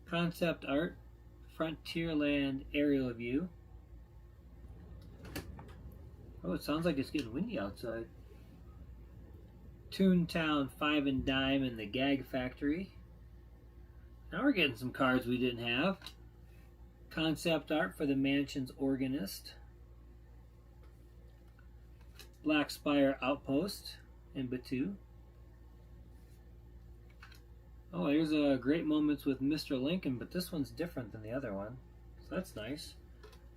Concept art, Frontierland aerial view. Oh, it sounds like it's getting windy outside. Toontown 5 and Dime and the Gag Factory. Now we're getting some cards we didn't have. Concept art for the Mansion's Organist. Black Spire Outpost in Batu. Oh, here's a Great Moments with Mr. Lincoln, but this one's different than the other one. So that's nice.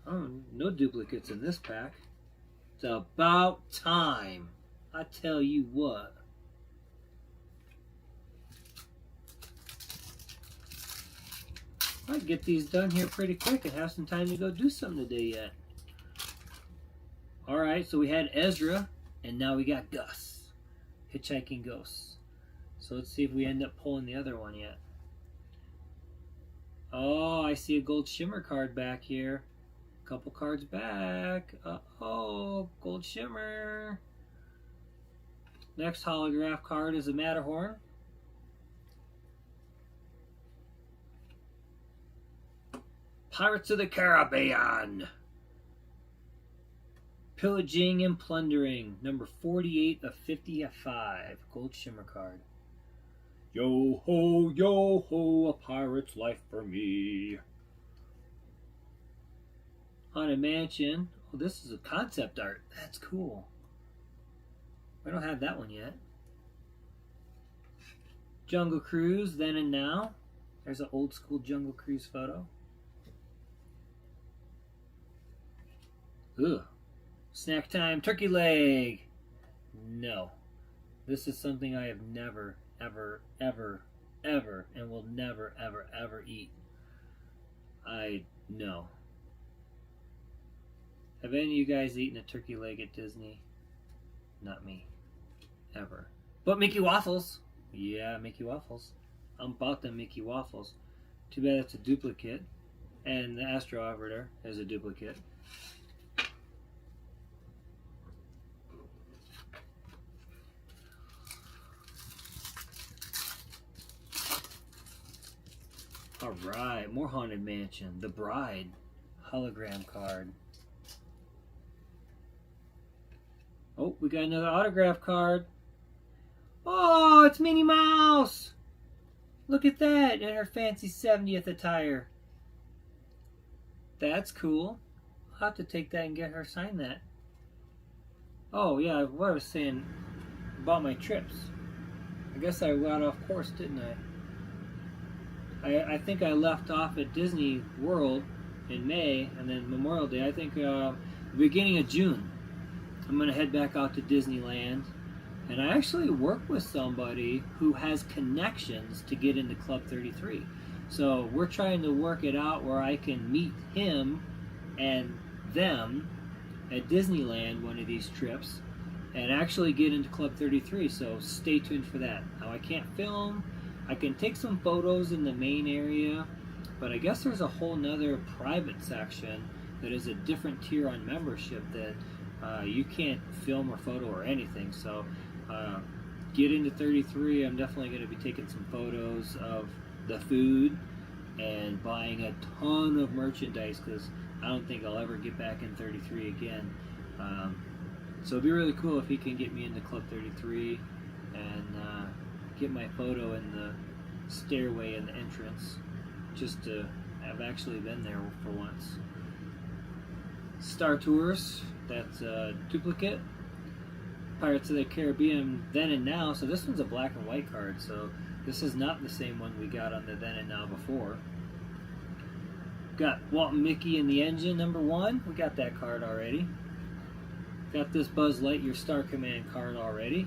Oh, no duplicates in this pack. It's about time. I tell you what. I'd get these done here pretty quick and have some time to go do something today yet. Alright, so we had Ezra, and now we got Gus. Hitchhiking Ghosts. So let's see if we end up pulling the other one yet. Oh, I see a Gold Shimmer card back here. A couple cards back. Uh-oh, Gold Shimmer. Next holograph card is a Matterhorn. Pirates of the Caribbean. Pillaging and Plundering, number 48 of 55. Gold Shimmer card. Yo ho, a pirate's life for me. Haunted Mansion. Oh, this is a concept art. That's cool. I don't have that one yet. Jungle Cruise, Then and Now. There's an old school Jungle Cruise photo. Ugh. Snack Time Turkey Leg. No. This is something I have never, ever, ever, ever, and will never, ever, ever eat. No. Have any of you guys eaten a turkey leg at Disney? Not me. Ever. But Mickey Waffles. Yeah, Mickey Waffles. I'm about them Mickey Waffles. Too bad it's a duplicate. And the Astro Arbiter is a duplicate. All right, more Haunted Mansion. The Bride hologram card. Oh, we got another autograph card. Oh, it's Minnie Mouse. Look at that in her fancy 70th attire. That's cool. I'll have to take that and get her sign that. Oh, yeah, what I was saying about my trips. I guess I got off course, didn't I? I think I left off at Disney World in May, and then Memorial Day, I think beginning of June, I'm going to head back out to Disneyland. And I actually work with somebody who has connections to get into Club 33. So we're trying to work it out where I can meet him and them at Disneyland one of these trips and actually get into Club 33. So stay tuned for that. Now I can't film. I can take some photos in the main area, but I guess there's a whole nother private section that is a different tier on membership that you can't film or photo or anything. So get into 33. I'm definitely going to be taking some photos of the food and buying a ton of merchandise because I don't think I'll ever get back in 33 again. So it'd be really cool if he can get me into Club 33 and get my photo in the stairway in the entrance, just to have actually been there for once. Star Tours, that's a duplicate. Pirates of the Caribbean Then and Now, so this one's a black and white card, so this is not the same one we got on the Then and Now before. Got Walt and Mickey in the Engine #1, we got that card already. Got this Buzz Lightyear Star Command card already.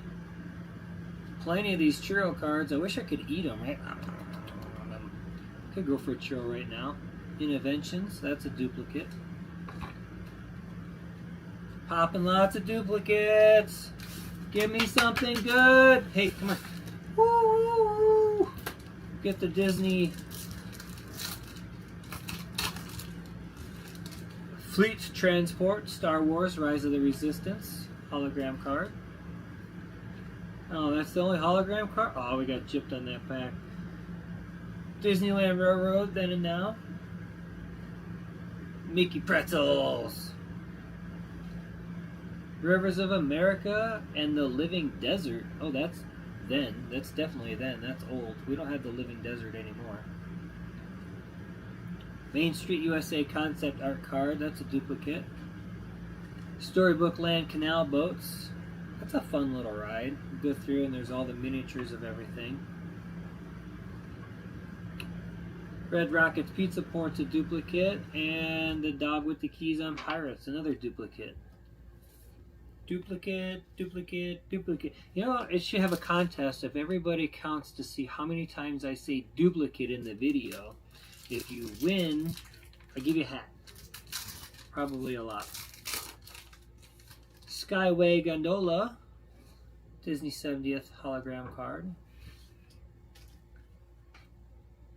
Plenty of these churro cards. I wish I could eat them, right? Could go for a churro right now. Interventions, that's a duplicate. Popping lots of duplicates. Give me something good. Hey, come on. Woo! Get the Disney Fleet Transport Star Wars Rise of the Resistance hologram card. Oh, that's the only hologram card? Oh, we got gypped on that pack. Disneyland Railroad Then and Now. Mickey Pretzels. Rivers of America and the Living Desert. Oh, that's then. That's definitely then. That's old. We don't have the Living Desert anymore. Main Street USA concept art card. That's a duplicate. Storybook Land Canal Boats. That's a fun little ride. You go through and there's all the miniatures of everything. Red Rockets Pizza Port's a duplicate. And the Dog with the Keys on Pirates. Another duplicate. Duplicate, duplicate, duplicate. You know, it should have a contest if everybody counts to see how many times I say duplicate in the video. If you win, I give you a hat. Probably a lot. Skyway Gondola, Disney 70th hologram card.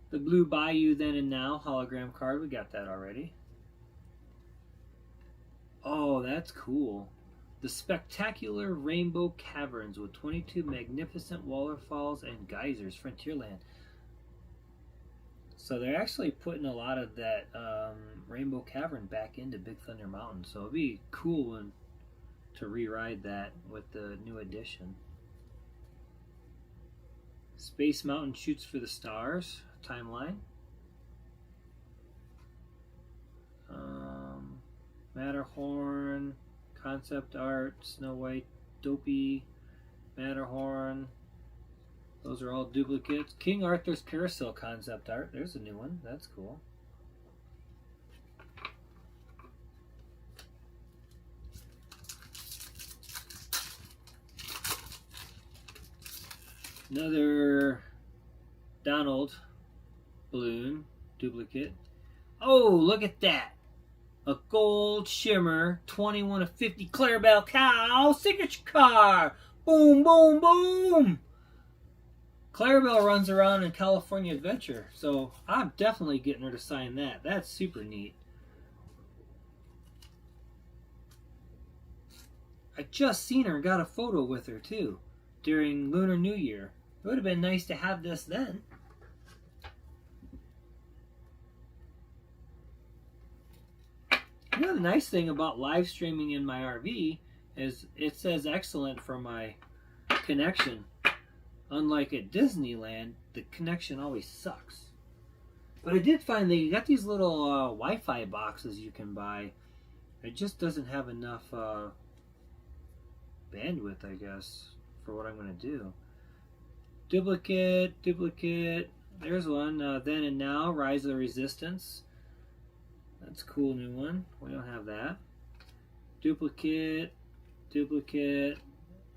The Blue Bayou Then and Now hologram card, we got that already. Oh, that's cool. The Spectacular Rainbow Caverns with 22 magnificent waterfalls and geysers, Frontierland. So they're actually putting a lot of that Rainbow Cavern back into Big Thunder Mountain. So it'd be cool to re-ride that with the new edition. Space Mountain Shoots for the Stars timeline. Matterhorn. Concept art, Snow White, Dopey, Matterhorn. Those are all duplicates. King Arthur's Carousel concept art. There's a new one. That's cool. Another Donald balloon duplicate. Oh, look at that. A gold shimmer 21 of 50 Clarabelle Cow signature car. Boom, boom, boom. Clarabelle runs around in California Adventure, so I'm definitely getting her to sign that. That's super neat. I just seen her and got a photo with her too during Lunar New Year. It would have been nice to have this then. of the nice thing about live streaming in my RV is it says excellent for my connection. Unlike at Disneyland, the connection always sucks. But I did find they got these little Wi-Fi boxes you can buy. It just doesn't have enough bandwidth, I guess, for what I'm going to do. Duplicate. There's one. Then and Now, Rise of the Resistance. That's a cool new one. We don't have that. Duplicate.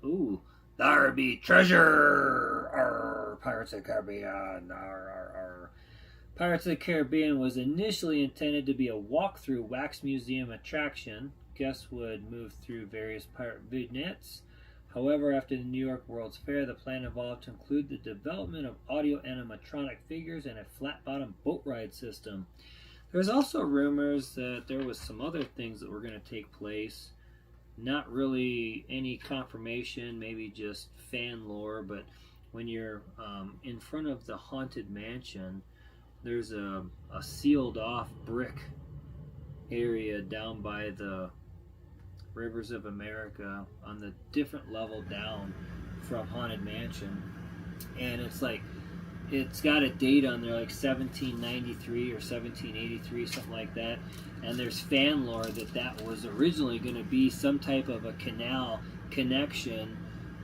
Ooh. There be treasure! Arr, Pirates of the Caribbean. Arr. Pirates of the Caribbean was initially intended to be a walk-through wax museum attraction. Guests would move through various pirate vignettes. However, after the New York World's Fair, the plan evolved to include the development of audio animatronic figures and a flat-bottom boat ride system. There's also rumors that there was some other things that were going to take place. Not really any confirmation, maybe just fan lore, but when you're in front of the Haunted Mansion, there's a sealed off brick area down by the Rivers of America on the different level down from Haunted Mansion, and it's got a date on there, like 1793 or 1783, something like that. And there's fan lore that was originally going to be some type of a canal connection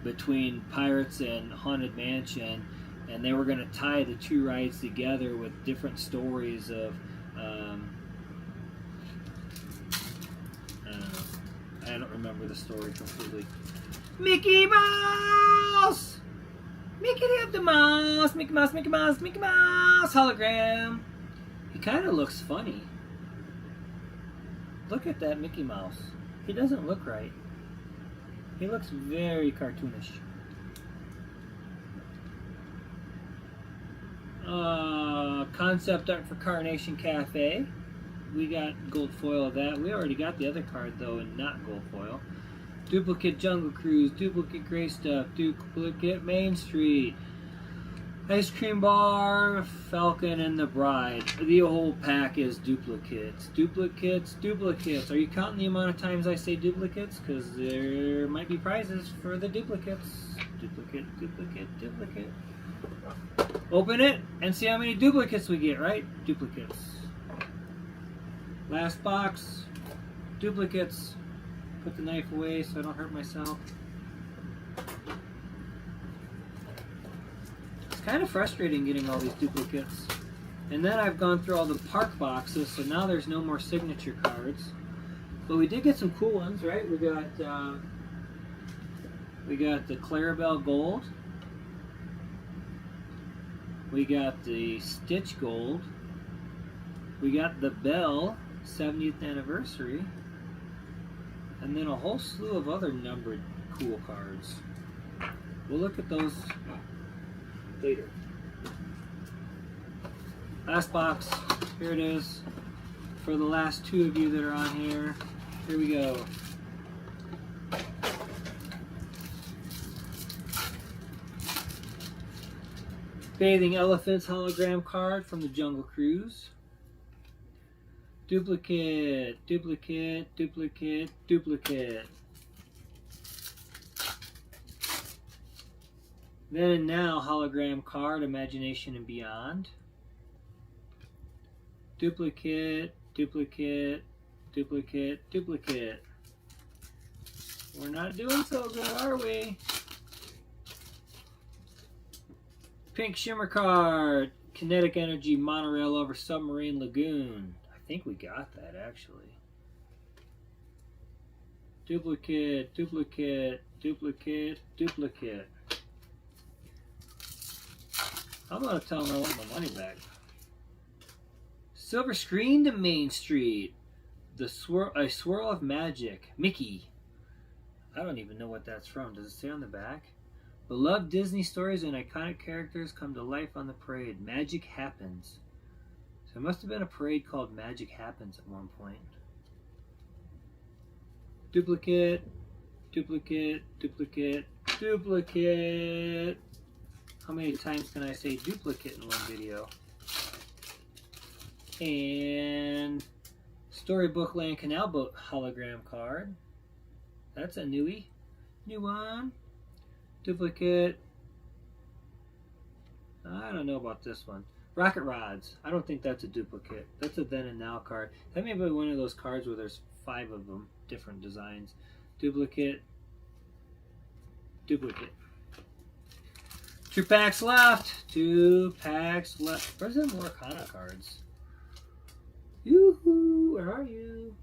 between Pirates and Haunted Mansion, and they were going to tie the two rides together with different stories of I don't remember the story completely. Mickey Mouse! Mickey the Mouse! Mickey Mouse hologram. He kind of looks funny. Look at that Mickey Mouse. He doesn't look right. He looks very cartoonish. Concept art for Carnation Cafe. We got gold foil of that. We already got the other card though, and not gold foil. Duplicate Jungle Cruise, duplicate Gray Stuff, duplicate Main Street, Ice Cream Bar, Falcon and the Bride. The whole pack is duplicates. Are you counting the amount of times I say duplicates? Because there might be prizes for the duplicates. Duplicate. Open it and see how many duplicates we get, right? Duplicates. Last box. Duplicates. Put the knife away so I don't hurt myself. It's kind of frustrating getting all these duplicates. And then I've gone through all the park boxes, so now there's no more signature cards. But we did get some cool ones, right? We got the Clarabelle Gold. We got the Stitch Gold. We got the Belle 70th Anniversary. And then a whole slew of other numbered cool cards. We'll look at those later. Last box. Here it is. For the last two of you that are on here. Here we go. Bathing Elephants hologram card from the Jungle Cruise. Duplicate. Then and Now hologram card, Imagination and Beyond. Duplicate. We're not doing so good, are we? Pink Shimmer card, Kinetic Energy Monorail over Submarine Lagoon. I think we got that actually. Duplicate. I'm gonna tell them I want my money back. Silver Screen to Main Street. A Swirl of Magic. Mickey. I don't even know what that's from. Does it say on the back? Beloved Disney stories and iconic characters come to life on the parade. Magic Happens. So there must have been a parade called Magic Happens at one point. Duplicate. How many times can I say duplicate in one video? And Storybook Land Canal Boat hologram card. That's a newie. New one. Duplicate. I don't know about this one. Rocket Rods. I don't think that's a duplicate. That's a Then and Now card. That may be one of those cards where there's 5 of them, different designs. Duplicate. Duplicate. 2 packs left. 2 packs left. Where's the more Kana cards? Yoo-hoo! Where are you?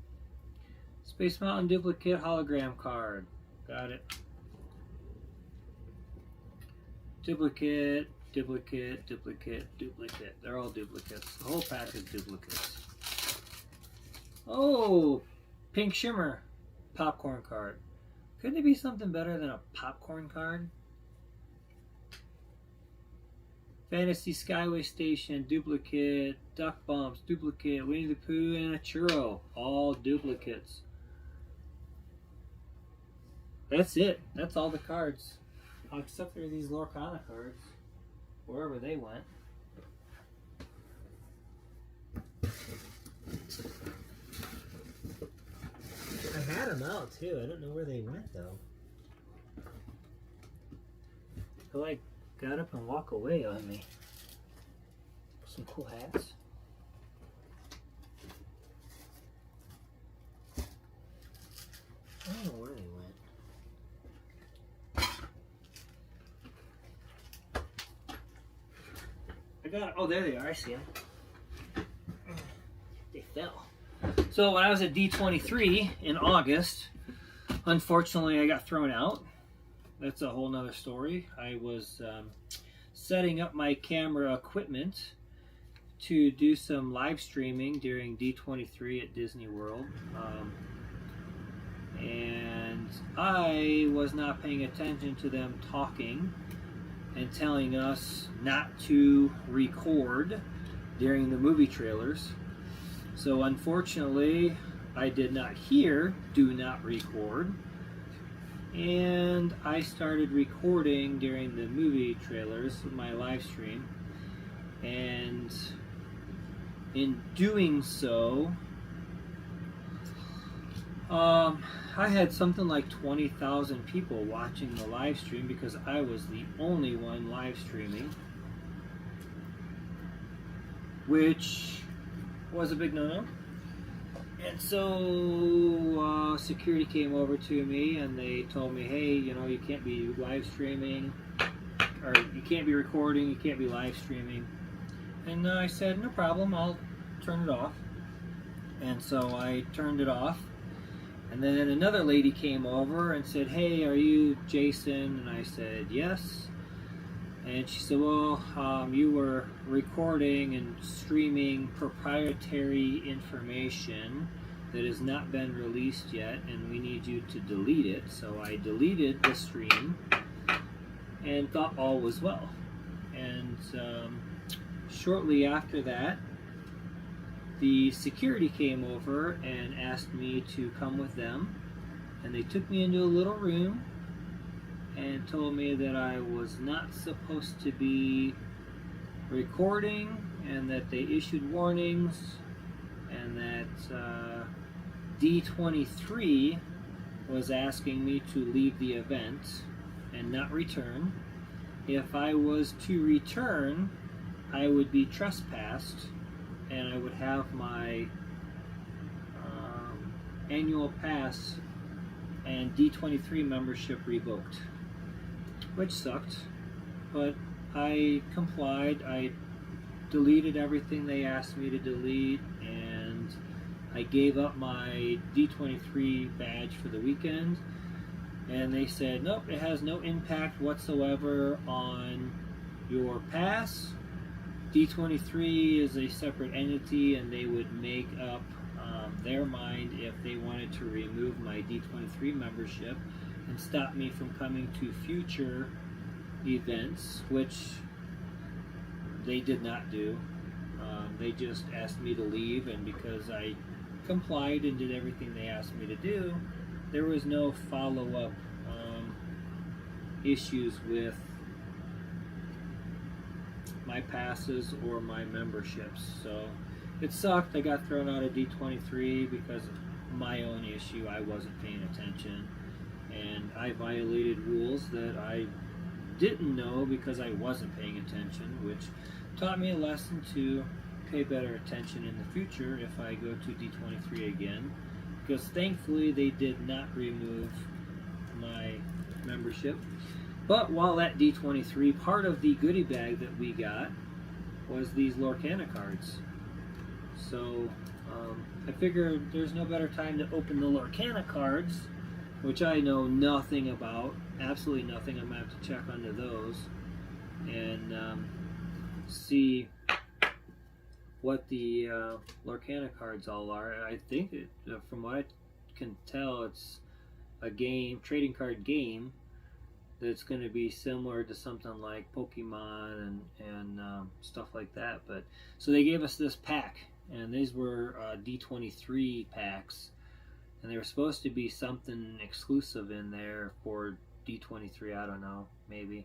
Space Mountain duplicate hologram card. Got it. Duplicate, duplicate, duplicate, duplicate. They're all duplicates. The whole pack is duplicates. Oh! Pink Shimmer popcorn card. Couldn't it be something better than a popcorn card? Fantasy Skyway Station, duplicate, Duck Bumps, duplicate, Winnie the Pooh, and a Churro. All duplicates. That's it. That's all the cards. Except for these Lorcana cards. Wherever they went. I had them out too. I don't know where they went though. I like got up and walk away on me. Some cool hats. I don't know where they went. I got, oh there they are, I see them. They fell. So when I was at D23 in August, unfortunately I got thrown out. That's a whole nother story. I was setting up my camera equipment to do some live streaming during D23 at Disney World. And I was not paying attention to them talking and telling us not to record during the movie trailers. So unfortunately, I did not hear "do not record," and I started recording during the movie trailers, my live stream, and in doing so, I had something like 20,000 people watching the live stream because I was the only one live streaming, which was a big no-no. And so security came over to me and they told me, hey, you know, you can't be live streaming, or you can't be recording, you can't be live streaming. And I said, no problem, I'll turn it off. And so I turned it off. And then another lady came over and said, hey, are you Jason? And I said, yes. And she said, well, you were recording and streaming proprietary information that has not been released yet, and we need you to delete it. So I deleted the stream and thought all was well. And shortly after that, the security came over and asked me to come with them, and they took me into a little room and told me that I was not supposed to be recording, and that they issued warnings, and that D23 was asking me to leave the event and not return. If I was to return, I would be trespassed, and I would have my annual pass and D23 membership revoked, which sucked, but I complied. I deleted everything they asked me to delete, and I gave up my D23 badge for the weekend, and they said, nope, it has no impact whatsoever on your pass. D23 is a separate entity, and they would make up their mind if they wanted to remove my D23 membership and stop me from coming to future events, which they did not do. They just asked me to leave, and because I complied and did everything they asked me to do, there was no follow-up issues with my passes or my memberships. So it sucked. I got thrown out of D23 because of my own issue. I wasn't paying attention, and I violated rules that I didn't know because I wasn't paying attention, which taught me a lesson to pay better attention in the future if I go to D23 again, because thankfully they did not remove my membership. But while at D23, part of the goodie bag that we got was these Lorcana cards. So I figured there's no better time to open the Lorcana cards, which I know nothing about, absolutely nothing. I'm going to have to check onto those and see what the Lorcana cards all are. I think, from what I can tell, it's a game, trading card game, that's going to be similar to something like Pokemon and stuff like that. But so they gave us this pack, and these were D23 packs, and they were supposed to be something exclusive in there for D23. I don't know, maybe,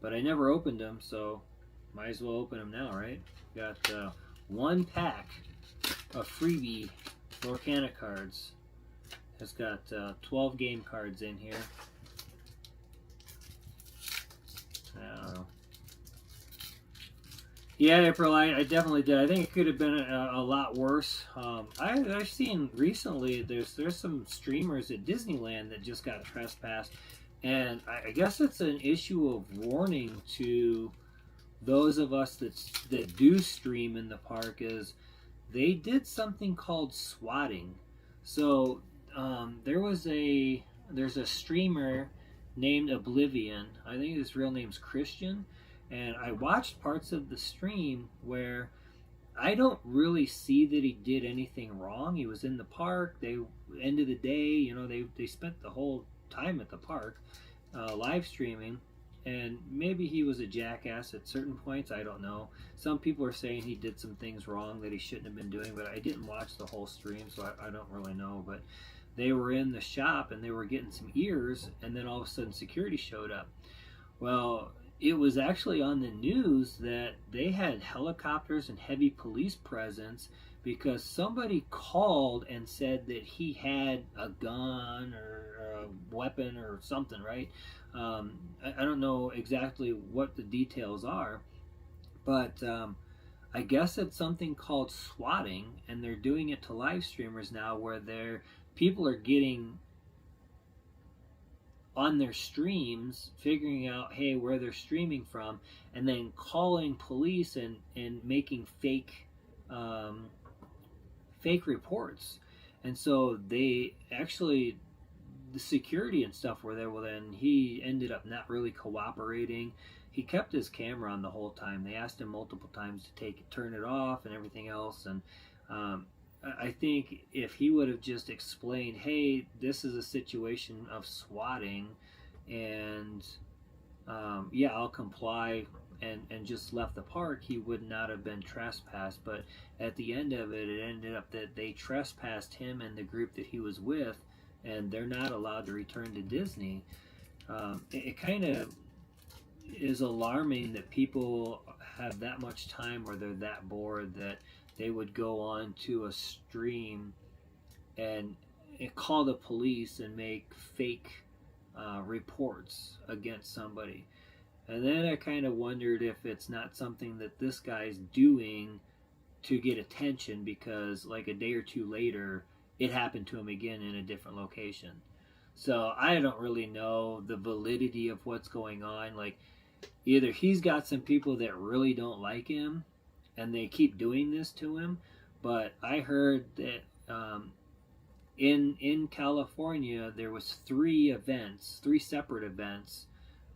but I never opened them, so might as well open them now, right? Got one pack of freebie Lorcana cards. It's got 12 game cards in here. I don't know. Yeah, April, I definitely did. I think it could have been a lot worse. I've seen recently there's some streamers at Disneyland that just got trespassed, and I guess it's an issue of warning to those of us that do stream in the park. Is they did something called swatting. So there's a streamer named Oblivion. I think his real name's Christian, and I watched parts of the stream where I don't really see that he did anything wrong. He was in the park. End of the day, they spent the whole time at the park live streaming, and maybe he was a jackass at certain points. I don't know. Some people are saying he did some things wrong that he shouldn't have been doing, but I didn't watch the whole stream, so I don't really know. But they were in the shop and they were getting some ears, and then all of a sudden security showed up. Well, it was actually on the news that they had helicopters and heavy police presence because somebody called and said that he had a gun or a weapon or something, right? I don't know exactly what the details are, but I guess it's something called swatting, and they're doing it to live streamers now, where people are getting on their streams, figuring out, hey, where they're streaming from, and then calling police and making fake reports. And so they actually, the security and stuff were there. Well, then he ended up not really cooperating. He kept his camera on the whole time. They asked him multiple times to turn it off and everything else. And I think if he would have just explained, hey, this is a situation of swatting, and yeah, I'll comply, and just left the park, he would not have been trespassed. But at the end of it, it ended up that they trespassed him and the group that he was with, and they're not allowed to return to Disney. It kind of is alarming that people have that much time where they're that bored that they would go on to a stream and call the police and make fake reports against somebody. And then I kind of wondered if it's not something that this guy's doing to get attention, because like a day or two later, it happened to him again in a different location. So I don't really know the validity of what's going on. Like, either he's got some people that really don't like him and they keep doing this to him, but I heard that in California there was three separate events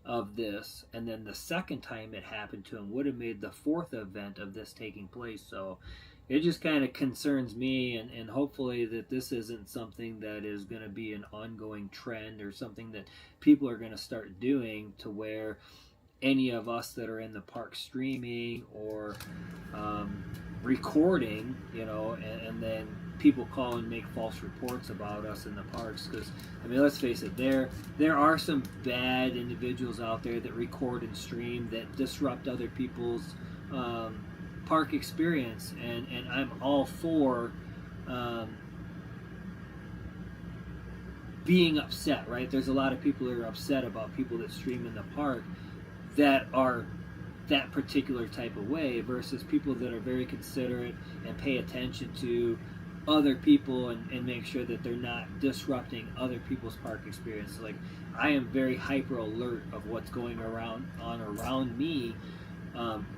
of this, and then the second time it happened to him would have made the fourth event of this taking place. So it just kind of concerns me, and hopefully that this isn't something that is going to be an ongoing trend or something that people are going to start doing, to where any of us that are in the park streaming or recording, and then people call and make false reports about us in the parks. Because, I mean, let's face it, there are some bad individuals out there that record and stream that disrupt other people's park experience, and I'm all for being upset, right? There's a lot of people that are upset about people that stream in the park that are that particular type of way versus people that are very considerate and pay attention to other people and make sure that they're not disrupting other people's park experience. Like, I am very hyper alert of what's going around me,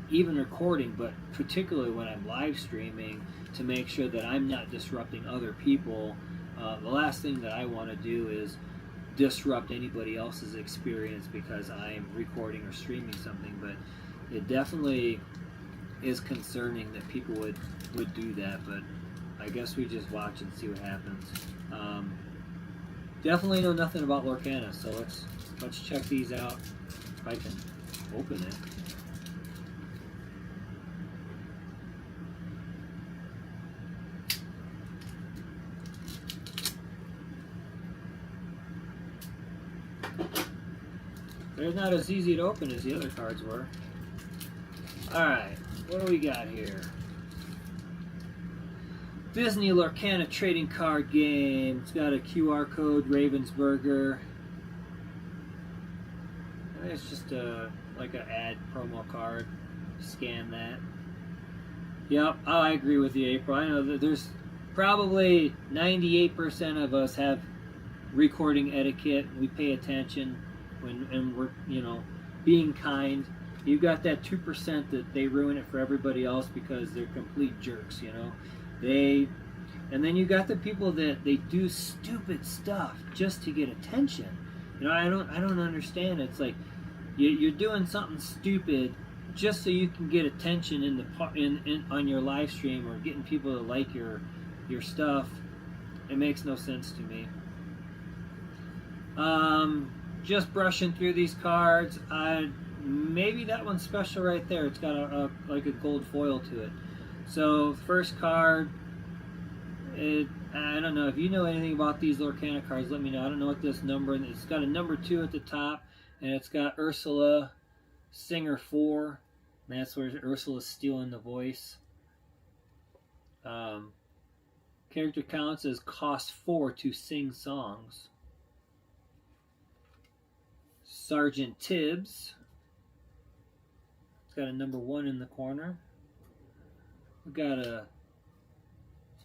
even recording, but particularly when I'm live streaming, to make sure that I'm not disrupting other people. The last thing that I want to do is disrupt anybody else's experience because I'm recording or streaming something, but it definitely is concerning that people would do that, but I guess we just watch and see what happens. Definitely know nothing about Lorcana, so let's check these out. If I can open it. They're not as easy to open as the other cards were. Alright, what do we got here? Disney Lorcana trading card game. It's got a QR code, Ravensburger. It's just like an ad promo card. Scan that. Yep, I agree with you, April. I know that there's probably 98% of us have recording etiquette. We pay attention and we're, being kind. You've got that 2% that they ruin it for everybody else because they're complete jerks, And then you got the people that they do stupid stuff just to get attention. I don't understand. It's like you're doing something stupid just so you can get attention on your live stream or getting people to like your stuff. It makes no sense to me. Just brushing through these cards. Maybe that one's special right there. It's got like a gold foil to it. So first card, I don't know if you know anything about these Lorcana cards. Let me know. I don't know what this number. It's got a number 2 at the top, and it's got Ursula, Singer 4. And that's where Ursula's stealing the voice. Character counts as cost 4 to sing songs. Sergeant Tibbs. It's got a number 1 in the corner. We've got a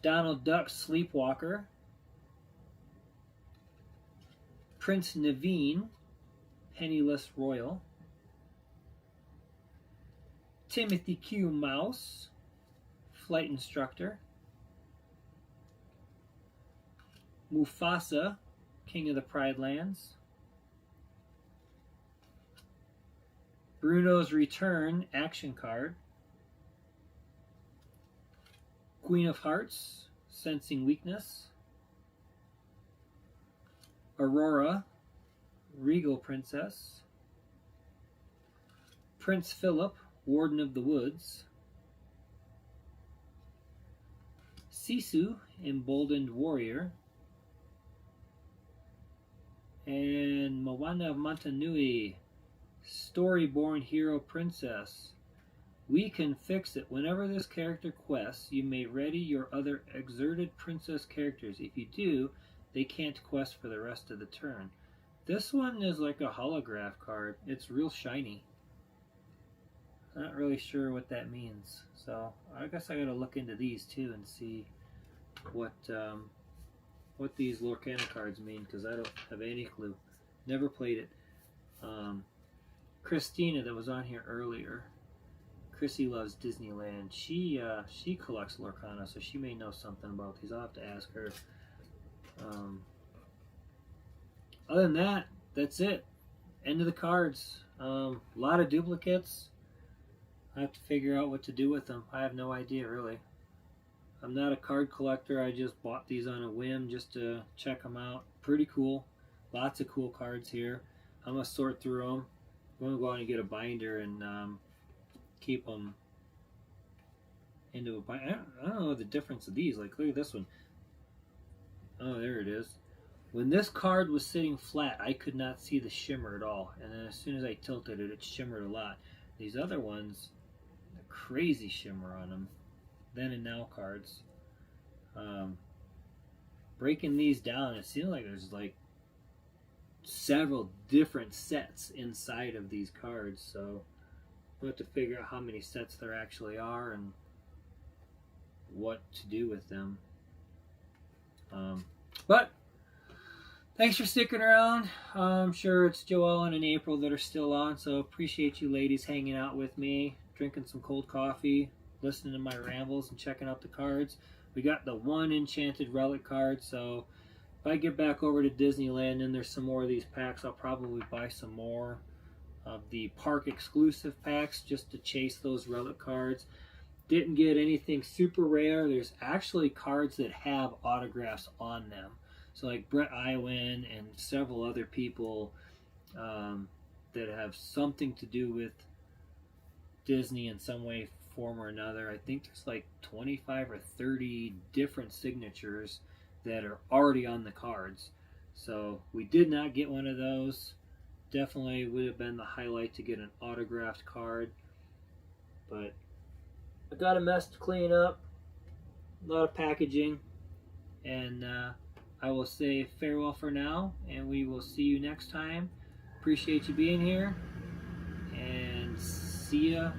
Donald Duck Sleepwalker. Prince Naveen, Penniless Royal. Timothy Q. Mouse, Flight Instructor. Mufasa, King of the Pride Lands. Bruno's Return action card. Queen of Hearts, Sensing Weakness. Aurora, Regal Princess. Prince Philip, Warden of the Woods. Sisu, Emboldened Warrior. And Moana of Montanui, Storyborn Hero Princess. We can fix it. Whenever this character quests, you may ready your other exerted princess characters. If you do, they can't quest for the rest of the turn. This one is like a holograph card. It's real shiny. I'm not really sure what that means. So I guess I gotta look into these too and see what these Lorcana cards mean, because I don't have any clue. Never played it. Christina, that was on here earlier. Chrissy loves Disneyland. She collects Lorcana, so she may know something about these. I'll have to ask her. Other than that, that's it. End of the cards. A lot of duplicates. I have to figure out what to do with them. I have no idea, really. I'm not a card collector. I just bought these on a whim just to check them out. Pretty cool. Lots of cool cards here. I'm going to sort through them. I'm going to go out and get a binder and keep them into a binder. I don't know the difference of these. Like, look at this one. Oh, there it is. When this card was sitting flat, I could not see the shimmer at all. And then as soon as I tilted it, it shimmered a lot. These other ones, they're crazy shimmer on them. Then and now cards. Breaking these down, it seems like there's like several different sets inside of these cards, so we'll have to figure out how many sets there actually are and what to do with them. But thanks for sticking around. I'm sure it's Joellen and April that are still on, so appreciate you ladies hanging out with me, drinking some cold coffee, listening to my rambles, and checking out the cards. We got the one enchanted relic card, so if I get back over to Disneyland and there's some more of these packs, I'll probably buy some more of the park exclusive packs just to chase those relic cards. Didn't get anything super rare. There's actually cards that have autographs on them. So like Brett Iwan and several other people that have something to do with Disney in some way, form, or another. I think there's like 25 or 30 different signatures that are already on the cards. So we did not get one of those. Definitely would have been the highlight to get an autographed card. But I got a mess to clean up. A lot of packaging. And I will say farewell for now. And we will see you next time. Appreciate you being here. And see ya.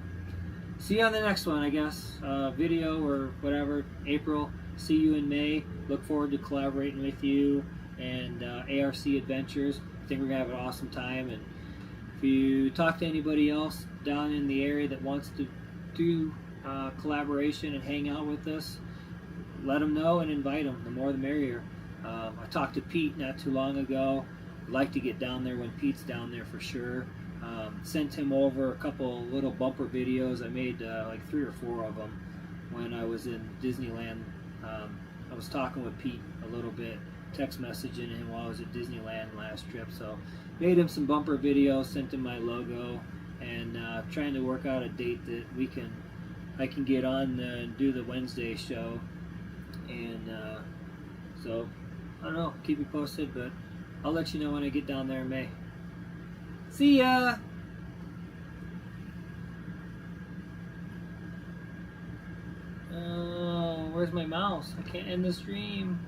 See you on the next one, I guess. Video or whatever. April. See you in May. Look forward to collaborating with you and ARC Adventures. I think we're going to have an awesome time. And if you talk to anybody else down in the area that wants to do collaboration and hang out with us, let them know and invite them. The more the merrier. I talked to Pete not too long ago. I'd like to get down there when Pete's down there for sure. Sent him over a couple little bumper videos. I made like 3 or 4 of them when I was in Disneyland. I was talking with Pete a little bit, text messaging him while I was at Disneyland last trip. So made him some bumper videos, sent him my logo, and trying to work out a date that I can get on and do the Wednesday show. And so I don't know, keep you posted, but I'll let you know when I get down there in May. See ya! Oh, where's my mouse? I can't end the stream.